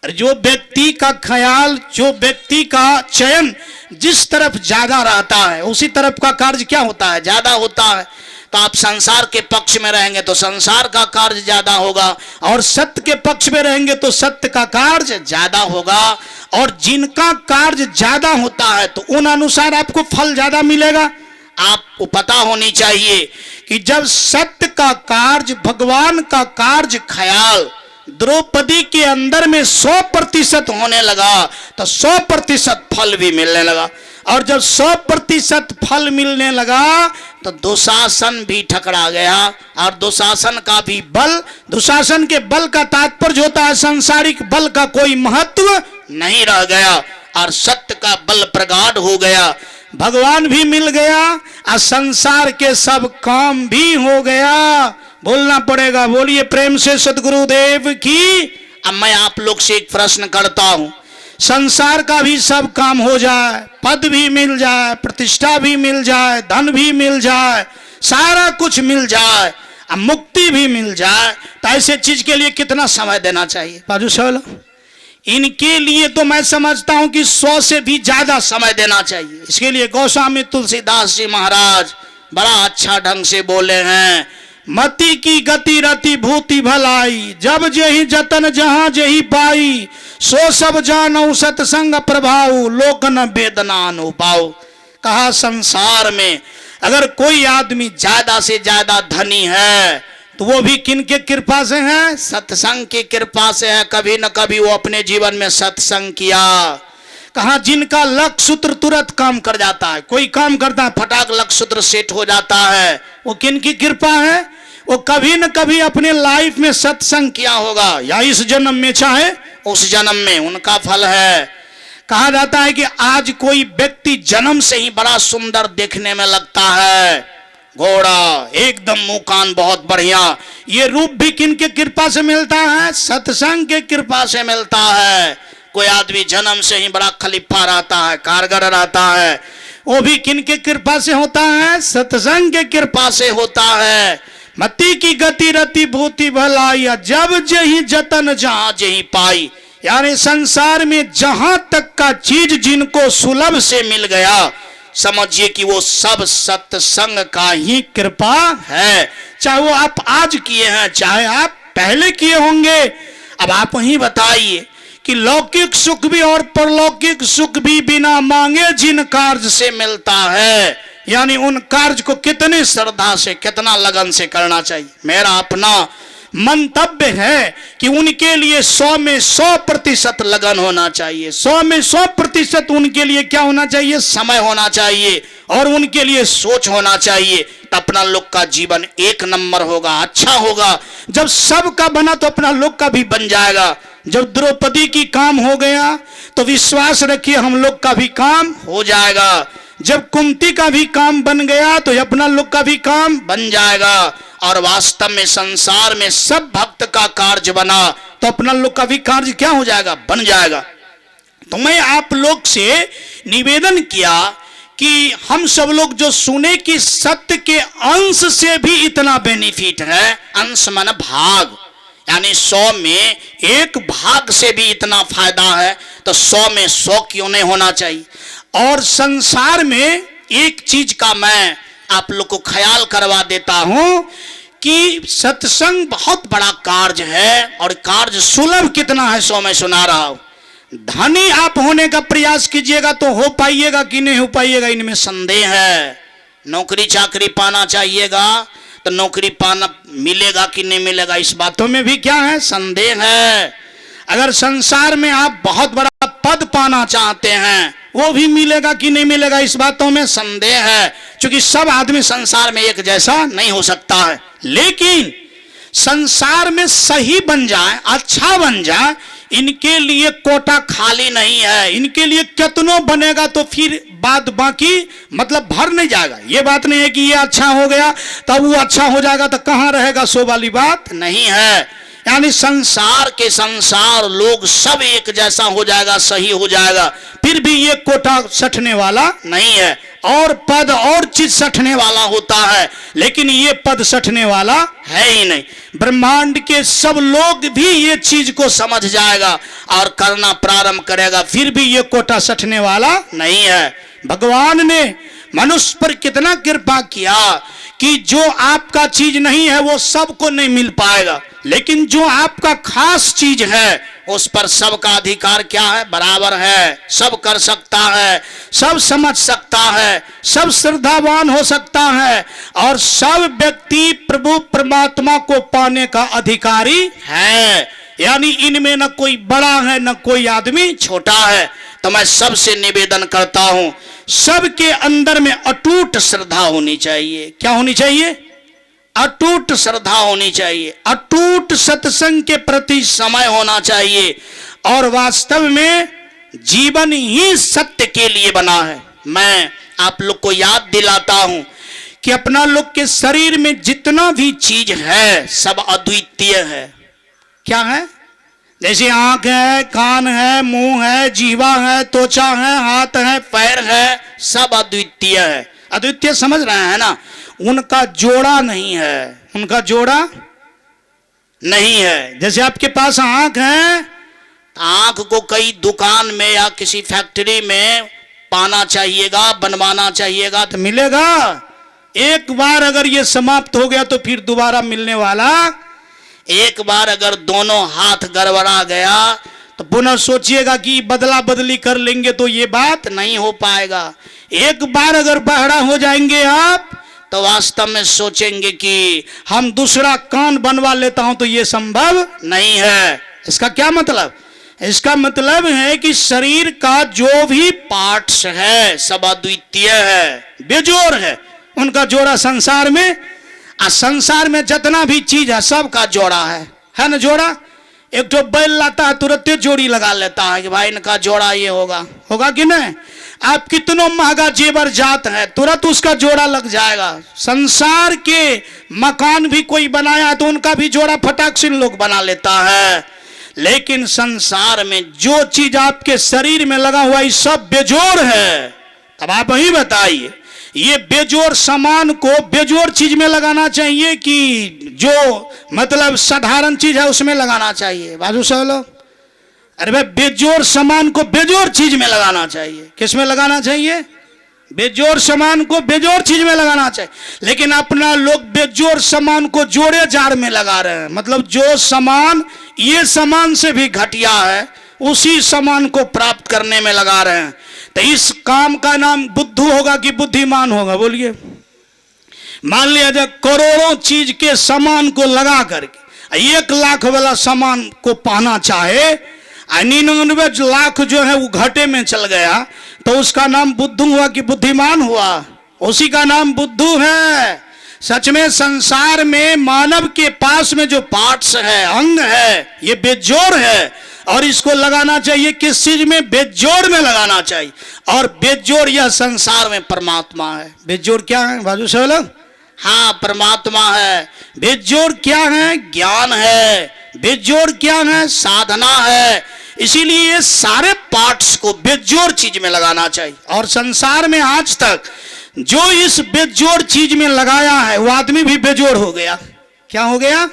जो व्यक्ति का ख्याल, जो व्यक्ति का चयन जिस तरफ ज्यादा रहता है उसी तरफ का कार्य क्या होता है? ज्यादा होता है। तो आप संसार के पक्ष में रहेंगे तो संसार का कार्य ज्यादा होगा, और सत्य के पक्ष में रहेंगे तो सत्य का कार्य ज्यादा होगा। और जिनका कार्य ज्यादा होता है तो उन अनुसार आपको फल ज्यादा मिलेगा। आपको पता होनी चाहिए कि जब सत्य का कार्य, भगवान का कार्य, ख्याल द्रौपदी के अंदर में 100% होने लगा तो 100% फल भी मिलने लगा। और जब 100% फल मिलने लगा तो दुशासन भी ठकरा गया। और दुशासन का भी बल, दुशासन के बल का तात्पर्य होता है सांसारिक बल का कोई महत्व नहीं रह गया और सत्य का बल प्रगाढ़ हो गया। भगवान भी मिल गया और संसार के सब काम भी हो गया। बोलना पड़ेगा, बोलिए प्रेम से सद्गुरुदेव की। अब मैं आप लोग से एक प्रश्न करता हूं, संसार का भी सब काम हो जाए, पद भी मिल जाए, प्रतिष्ठा भी मिल जाए, धन भी मिल जाए, सारा कुछ मिल जाए, मुक्ति भी मिल जाए, तो ऐसे चीज के लिए कितना समय देना चाहिए? बाजू सवाल, इनके लिए तो मैं समझता हूं कि 100 से भी ज्यादा समय देना चाहिए। इसके लिए गोस्वामी तुलसीदास जी महाराज बड़ा अच्छा ढंग से बोले हैं, मति की गति रति भूति भलाई, जब जेहि जतन जहां जेहि पाई, सो सब जानौ सत्संग प्रभाव, लोक न वेदना अनुपाऊ। कहा संसार में अगर कोई आदमी ज्यादा से ज्यादा धनी है तो वो भी किनके कृपा से है? सत्संग की कृपा से है। कभी न कभी वो अपने जीवन में सत्संग किया। कहा जिनका लक्ष्य सूत्र तुरंत काम कर जाता है, कोई काम करता है फटाक लक्ष्य सूत्र सेट हो जाता है, वो किनकी कृपा है? वो कभी न कभी अपने लाइफ में सत्संग किया होगा, या इस जन्म में चाहे उस जन्म में, उनका फल है। कहा जाता है कि आज कोई व्यक्ति जन्म से ही बड़ा सुंदर देखने में लगता है, घोड़ा एकदम मुंह कान बहुत बढ़िया, ये रूप भी किनके कृपा से मिलता है? सत्संग के कृपा से मिलता है। कोई आदमी जन्म से ही बड़ा खलीफा रहता है, कारगर रहता है, वो भी किनके कृपा से होता है? सत्संग के कृपा से होता है। मति की गति रति भूति भलाई, जब जही जतन जहां जही पाई, यानी संसार में जहां तक का चीज जिनको सुलभ से मिल गया, समझिए कि वो सब सत्संग का ही कृपा है। चाहे वो आप आज किए हैं, चाहे आप पहले किए होंगे। अब आप ही बताइए कि लौकिक सुख भी और परलौकिक सुख भी बिना मांगे जिन कार्य से मिलता है, यानी उन कार्य को कितनी श्रद्धा से, कितना लगन से करना चाहिए। मेरा अपना मंतव्य है कि उनके लिए 100 में 100% लगन होना चाहिए, 100 में 100% उनके लिए क्या होना चाहिए? समय होना चाहिए, और उनके लिए सोच होना चाहिए। तो अपना लोग का जीवन एक नंबर होगा, अच्छा होगा। जब सबका बना तो अपना लोग का भी बन जाएगा। जब द्रौपदी की काम हो गया तो विश्वास रखिए हम लोग का भी काम हो जाएगा। जब कुंती का भी काम बन गया तो अपना लोग का भी काम बन जाएगा। और वास्तव में संसार में सब भक्त का कार्य बना तो अपना लोग का भी कार्य क्या हो जाएगा? बन जाएगा। तो मैं आप लोग से निवेदन किया कि हम सब लोग जो सुने कि सत्य के अंश से भी इतना बेनिफिट है, अंश मन भाग, यानी 100 में 1 भाग से भी इतना फायदा है, तो 100 में 100 क्यों नहीं होना चाहिए? और संसार में एक चीज का मैं आप लोग को ख्याल करवा देता हूं कि सत्संग बहुत बड़ा कार्य है और कार्य सुलभ कितना है सो मैं सुना रहा हूं। धनी आप होने का प्रयास कीजिएगा तो हो पाइएगा कि नहीं हो पाइएगा इनमें संदेह है। नौकरी चाकरी पाना चाहिएगा तो नौकरी पाना मिलेगा कि नहीं मिलेगा इस बातों में भी क्या है, संदेह है। अगर संसार में आप बहुत बड़ा पद पाना चाहते हैं वो भी मिलेगा कि नहीं मिलेगा इस बातों में संदेह है, क्योंकि सब आदमी संसार में एक जैसा नहीं हो सकता है। लेकिन संसार में सही बन जाए, अच्छा बन जाए, इनके लिए कोटा खाली नहीं है। इनके लिए कितनों बनेगा तो फिर बाद बाकी मतलब भर नहीं जाएगा। ये बात नहीं है कि ये अच्छा हो गया तब वो अच्छा हो जाएगा तो कहां रहेगा, सो वाली बात नहीं है। यानी संसार के संसार लोग सब एक जैसा हो जाएगा, सही हो जाएगा, फिर भी ये कोटा सटने वाला नहीं है। और पद और चीज सटने वाला होता है, लेकिन ये पद सटने वाला है ही नहीं। ब्रह्मांड के सब लोग भी ये चीज को समझ जाएगा और करना प्रारंभ करेगा, फिर भी ये कोटा सटने वाला नहीं है। भगवान ने मनुष्य पर कितना कृपा किया कि जो आपका चीज नहीं है वो सबको नहीं मिल पाएगा, लेकिन जो आपका खास चीज है उस पर सबका अधिकार क्या है, बराबर है। सब कर सकता है, सब समझ सकता है, सब श्रद्धावान हो सकता है और सब व्यक्ति प्रभु परमात्मा को पाने का अधिकारी है। यानी इनमें न कोई बड़ा है न कोई आदमी छोटा है। तो मैं सबसे निवेदन करता हूं, सबके अंदर में अटूट श्रद्धा होनी चाहिए। क्या होनी चाहिए? अटूट श्रद्धा होनी चाहिए, अटूट सत्संग के प्रति समय होना चाहिए। और वास्तव में जीवन ही सत्य के लिए बना है। मैं आप लोग को याद दिलाता हूं कि अपना लोग के शरीर में जितना भी चीज है सब अद्वितीय है। क्या है? जैसे आंख है, कान है, मुंह है, जीवा है, त्वचा है, हाथ है, पैर है, सब अद्वितीय है। अद्वितीय समझ रहे हैं ना? उनका जोड़ा नहीं है, उनका जोड़ा नहीं है। जैसे आपके पास आंख है, आंख को कई दुकान में या किसी फैक्ट्री में पाना चाहिएगा, बनवाना चाहिएगा तो मिलेगा। एक बार अगर ये समाप्त हो गया तो फिर दोबारा मिलने वाला। एक बार अगर दोनों हाथ गड़बड़ा गया तो पुनः सोचिएगा कि बदला बदली कर लेंगे तो ये बात नहीं हो पाएगा। एक बार अगर बहरा हो जाएंगे आप तो वास्तव में सोचेंगे कि हम दूसरा कान बनवा लेता हूं तो ये संभव नहीं है। इसका क्या मतलब? इसका मतलब है कि शरीर का जो भी पार्ट्स है सब अद्वितीय है, बेजोड़ है। उनका जोड़ा संसार में, संसार में जितना भी चीज है सबका जोड़ा है ना? जोड़ा एक तो बैल लाता है तुरंत जोड़ी लगा लेता है कि भाई इनका जोड़ा ये होगा, होगा कि नहीं? आप कितनों महंगा जेवर जात है तुरंत उसका जोड़ा लग जाएगा। संसार के मकान भी कोई बनाया तो उनका भी जोड़ा फटाक से लोग बना लेता है। लेकिन संसार में जो चीज आपके शरीर में लगा हुआ है सब बेजोड़ है। अब आप वही बताइए, ये बेजोड़ सामान को बेजोड़ चीज में लगाना चाहिए कि जो मतलब साधारण चीज है उसमें लगाना चाहिए? बाजू से लोग, अरे भाई बेजोड़ सामान को बेजोड़ चीज में लगाना चाहिए। किस में लगाना चाहिए? बेजोड़ सामान को बेजोड़ चीज में लगाना चाहिए। लेकिन अपना लोग बेजोड़ सामान को जोड़े जार में लगा रहे हैं। मतलब जो सामान ये सामान से भी घटिया है उसी सामान को प्राप्त करने में लगा रहे हैं। तो इस काम का नाम बुद्धू होगा कि बुद्धिमान होगा? बोलिए। मान लिया जाए करोड़ों चीज के सामान को लगा करके 1 लाख वाला सामान को पाना चाहे, 99 लाख जो है वो घाटे में चल गया तो उसका नाम बुद्धू हुआ कि बुद्धिमान हुआ? उसी का नाम बुद्धू है। सच में संसार में मानव के पास में जो पार्ट्स है, अंग है, ये बेजोड़ है और इसको लगाना चाहिए किस चीज में? बेजोड़ में लगाना चाहिए। और बेजोड़ यह संसार में परमात्मा है। बेजोड़ क्या है बाजू से लोग? हाँ, परमात्मा है। बेजोड़ क्या है? ज्ञान है। बेजोड़ क्या है? साधना है। इसीलिए ये सारे पार्ट्स को बेजोड़ चीज में लगाना चाहिए। और संसार में आज तक जो इस बेजोड़ चीज में लगाया है वो आदमी भी बेजोड़ हो गया। क्या हो गया?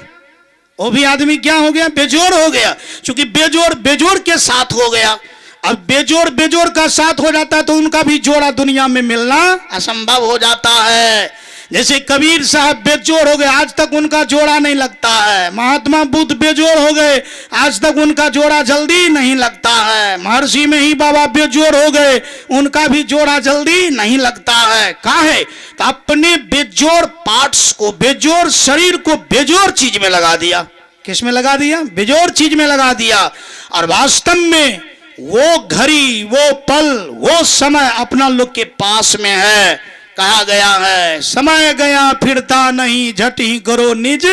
वो भी आदमी क्या हो गया? बेजोड़ हो गया। क्योंकि बेजोड़ बेजोड़ के साथ हो गया अब बेजोड़ बेजोड़ का साथ हो जाता है तो उनका भी जोड़ा दुनिया में मिलना असंभव हो जाता है। जैसे कबीर साहब बेजोड़ हो गए, आज तक उनका जोड़ा नहीं लगता है। महात्मा बुद्ध बेजोड़ हो गए, आज तक उनका जोड़ा जल्दी नहीं लगता है। महर्षि में ही बाबा बेजोड़ हो गए, उनका भी जोड़ा जल्दी नहीं लगता है। काहे? तो अपने बेजोड़ पार्ट्स को, बेजोड़ शरीर को बेजोड़ चीज में लगा दिया। किस में लगा दिया? बेजोड़ चीज में लगा दिया। और वास्तव में वो घड़ी, वो पल, वो समय अपना लोग के पास में है। कहा गया है समय गया फिरता नहीं, झट ही करो निज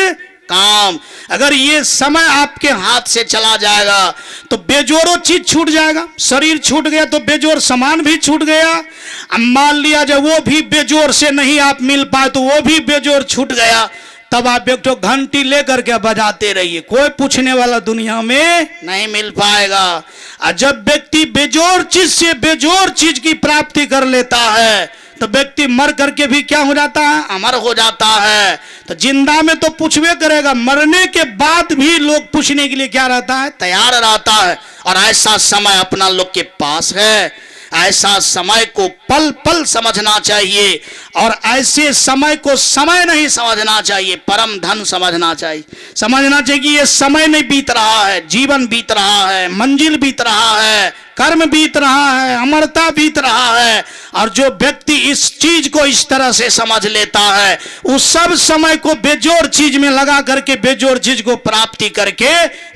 काम। अगर ये समय आपके हाथ से चला जाएगा तो बेजोड़ो चीज छूट जाएगा। शरीर छूट गया तो बेजोड़ सामान भी छूट गया। अब मान लिया जब वो भी बेजोड़ से नहीं आप मिल पाए तो वो भी बेजोड़ छूट गया, तब आप एक तो घंटी लेकर के बजाते रहिए, कोई पूछने वाला दुनिया में नहीं मिल पाएगा। और जब व्यक्ति बेजोड़ चीज से बेजोड़ चीज की प्राप्ति कर लेता है तो व्यक्ति मर करके भी क्या हो जाता है? अमर हो जाता है। तो जिंदा में तो पूछवे करेगा, मरने के बाद भी लोग पूछने के लिए क्या रहता है? तैयार रहता है। और ऐसा समय अपना लोग के पास है। ऐसा समय को पल पल समझना चाहिए और ऐसे समय को समय नहीं समझना चाहिए, परम धन समझना चाहिए। समझना चाहिए कि ये समय नहीं बीत रहा है, जीवन बीत रहा है, मंजिल बीत रहा है, कर्म बीत रहा है, अमरता बीत रहा है। और जो व्यक्ति इस चीज को इस तरह से समझ लेता है, उस सब समय को बेजोड़ चीज में लगा करके बेजोड़ चीज को प्राप्ति करके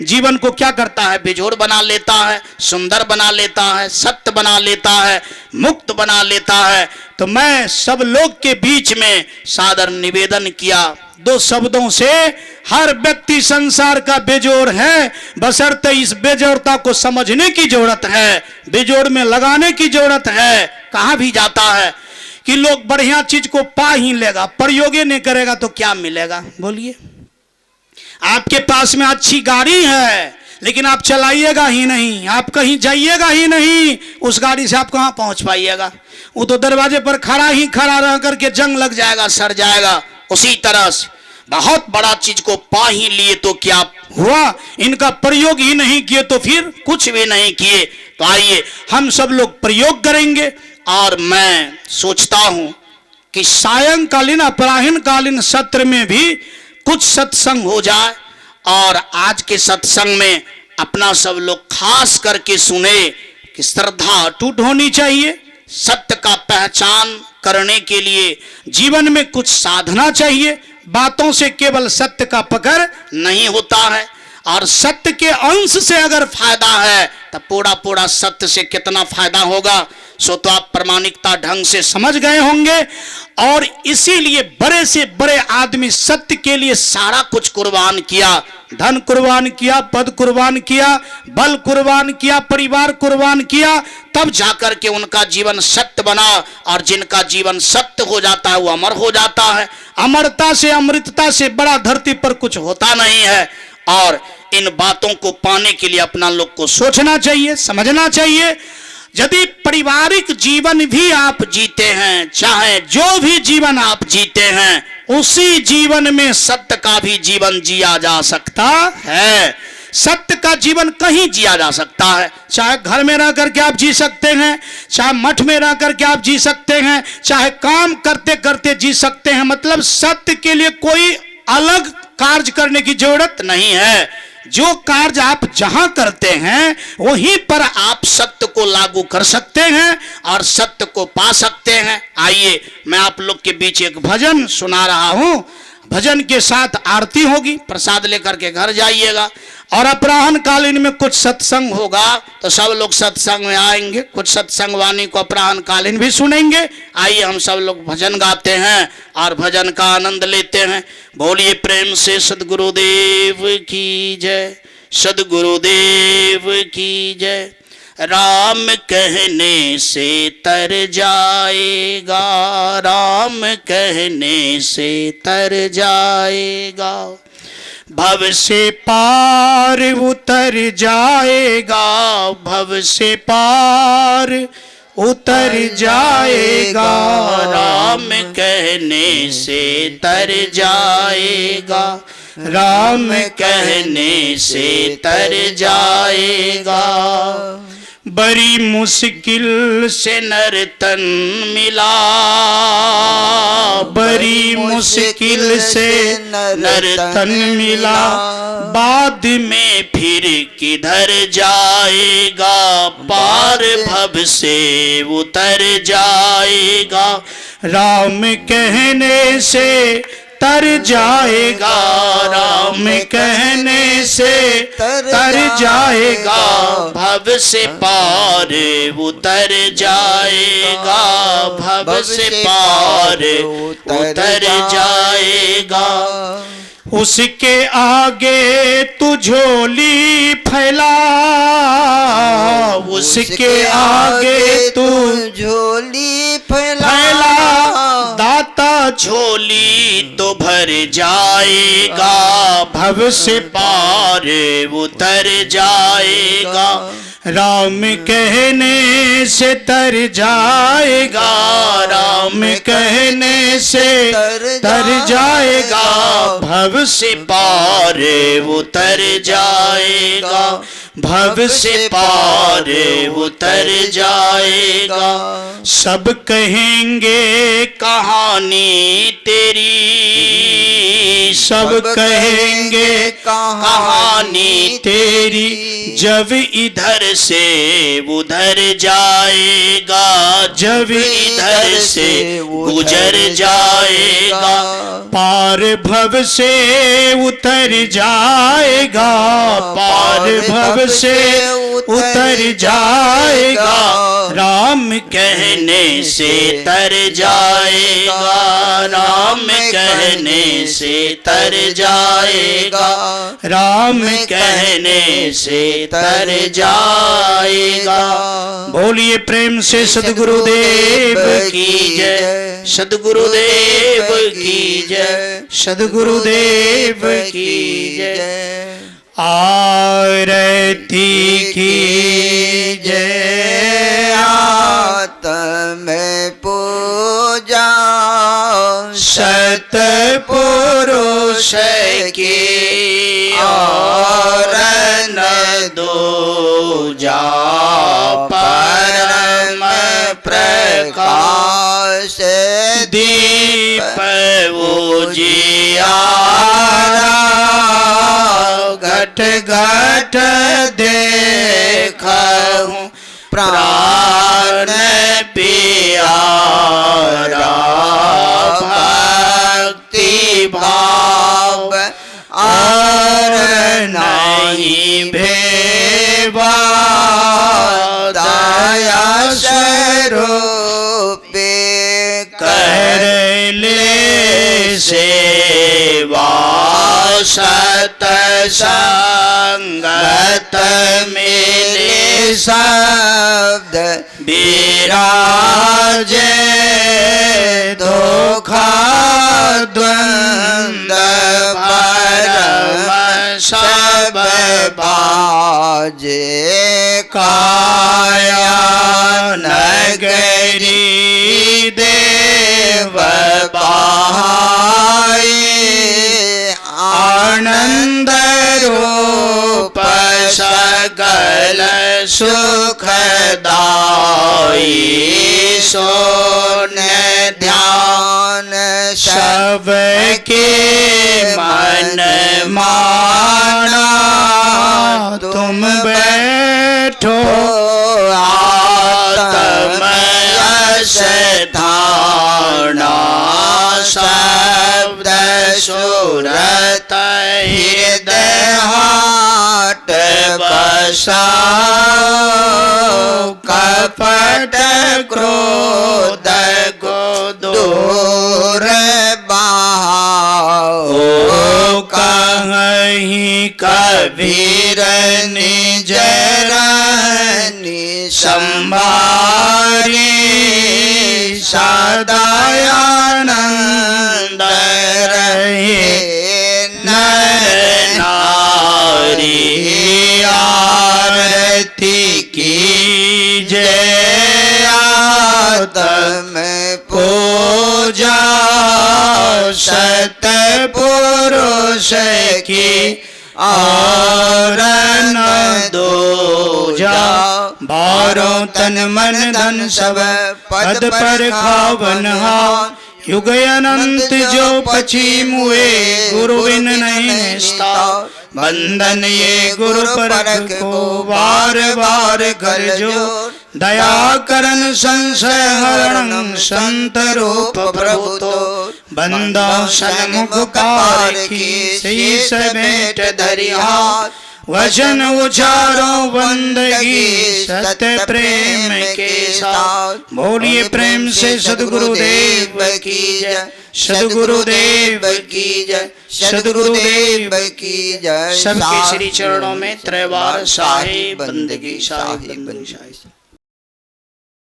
जीवन को क्या करता है? बेजोड़ बना लेता है, सुंदर बना लेता है, सत्य बना लेता है, मुक्त बना लेता है। तो मैं सब लोग के बीच में सादर निवेदन किया दो शब्दों से, हर व्यक्ति संसार का बेजोड़ है, बशर्ते इस बेजोड़ता को समझने की जरूरत है, बेजोड़ में लगाने की जरूरत है। कहां भी जाता है कि लोग बढ़िया चीज को पा ही लेगा, प्रयोग नहीं करेगा तो क्या मिलेगा? बोलिए। आपके पास में अच्छी गाड़ी है लेकिन आप चलाइएगा ही नहीं, आप कहीं जाइएगा ही नहीं, उस गाड़ी से आप कहां पहुंच पाइएगा? वो तो दरवाजे पर खड़ा रह करके जंग लग जाएगा, सड़ जाएगा। उसी तरह से बहुत बड़ा चीज को पा ही लिए तो क्या हुआ? इनका प्रयोग ही नहीं किए तो फिर कुछ भी नहीं किए। तो आइए हम सब लोग प्रयोग करेंगे। और मैं सोचता हूं कि सायंकालीन अपराह्नकालीन सत्र में भी कुछ सत्संग हो जाए और आज के सत्संग में अपना सब लोग खास करके सुने कि श्रद्धा अटूट होनी चाहिए। सत्य का पहचान करने के लिए जीवन में कुछ साधना चाहिए। बातों से केवल सत्य का पकड़ नहीं होता है। और सत्य के अंश से अगर फायदा है तो पूरा पूरा सत्य से कितना फायदा होगा सो तो आप प्रामाणिकता ढंग से समझ गए होंगे। और इसीलिए बड़े से बड़े आदमी सत्य के लिए सारा कुछ कुर्बान किया, धन कुर्बान किया, पद कुर्बान किया, बल कुर्बान किया, परिवार कुर्बान किया, तब जाकर के उनका जीवन सत्य बना। और जिनका जीवन सत्य हो जाता है वो अमर हो जाता है। अमरता से, अमृतता से बड़ा धरती पर कुछ होता नहीं है। और इन बातों को पाने के लिए अपना लोग को सोचना चाहिए, समझना चाहिए। यदि पारिवारिक जीवन भी आप जीते हैं, चाहे जो भी जीवन आप जीते हैं, उसी जीवन में सत्य का भी जीवन जिया जा सकता है। सत्य का जीवन कहीं जिया जा सकता है। चाहे घर में रह करके आप जी सकते हैं, चाहे मठ में रह करके आप जी सकते हैं, चाहे काम करते करते जी सकते हैं। मतलब सत्य के लिए कोई अलग कार्य करने की जरूरत नहीं है। जो कार्य आप जहां करते हैं वहीं पर आप सत्य को लागू कर सकते हैं और सत्य को पा सकते हैं। आइए मैं आप लोग के बीच एक भजन सुना रहा हूं। भजन के साथ आरती होगी, प्रसाद लेकर के घर जाइएगा। और अपराह्न कालीन में कुछ सत्संग होगा तो सब लोग सत्संग में आएंगे, कुछ सत्संग वाणी को अपराह्न कालीन भी सुनेंगे। आइए हम सब लोग भजन गाते हैं और भजन का आनंद लेते हैं। बोलिए प्रेम से सद्गुरुदेव की जय, सद्गुरुदेव की जय। राम कहने से तर जाएगा, राम कहने से तर जाएगा, भव से पार उतर जाएगा, भव से पार उतर जाएगा, राम कहने से तर जाएगा, राम कहने से तर जाएगा। बड़ी मुश्किल से नर्तन मिला, बड़ी मुश्किल से नर्तन मिला, बाद में फिर किधर जाएगा, पार भव से उतर जाएगा। राम कहने से तर जाएगा, राम कहने से तर जाएगा, भव से पार उतर जाएगा, भव से पार उतर जाएगा। उसके आगे तू झोली फैला, उसके आगे तू झोली फैला, दाता झोली तो भर जाएगा, भव से पार उतर जाएगा। राम कहने से तर जाएगा, राम कहने से तर जाएगा, भव से पार उतर जाएगा, भव से पार उतर जाएगा। सब कहेंगे कहानी तेरी, सब कहेंगे कहानी तेरी, जब इधर से उधर जाएगा, जब इधर से गुजर जाएगा। पार भव से उतर जाएगा, पार भव से उतर जाएगा, राम कहने से तर जाएगा, राम कहने से तर जाएगा, राम कहने से तर जाएगा। बोलिए प्रेम से सद्गुरुदेव की जय, सद्गुरुदेव की जय, सद्गुरुदेव की जय। आरती की जय, आत्म पूजा सतपुरुष की और न दो जा, परम प्रकाश दीप उजियारा, घट घट देखूं प्राण प्यारा, भक्ति भाव और नहीं भेवा, दया स्वरूपे कर ले सेवा, सत संगत मिले शब्द विराजे, धोखा द्वंद भरम सब बाजे, काया नगरी देव बहाए, आनंद रूप सकल सुखदाई, सोन ध्यान सबके मन माना, तुम बैठो आत्म स्थाना, शब्द सुरत हृदय हाट बसाओ, कपट क्रोध को दूर बहाओ, कहीं कबीर निज रहनी संभारी, सदा आनंद रहे नर नारी। आरती की जय, आत्म पूजा सतपुरुष की और न दो जाओ। बारो तन मन धन सब पद पर खावन हार। युग अनंत जो पची मुए गुरु बिन नहीं निस्तार। बंधन ये गुरु परख को बार बार कर जो। दया करन संशय हरण संत रूप प्रभु तो। बंदा सन्मुख पार की शीस भेंट धरि हाथ। वचन उचारो बंदगी सत्य प्रेम के साथ। बोलिए प्रेम से सद्गुरुदेव की जय, सद्गुरुदेव की जय, सद्गुरुदेव की जय। सबके श्री चरणों में त्रैवार साहिब बंदगी साहिब बंदगी साहिब।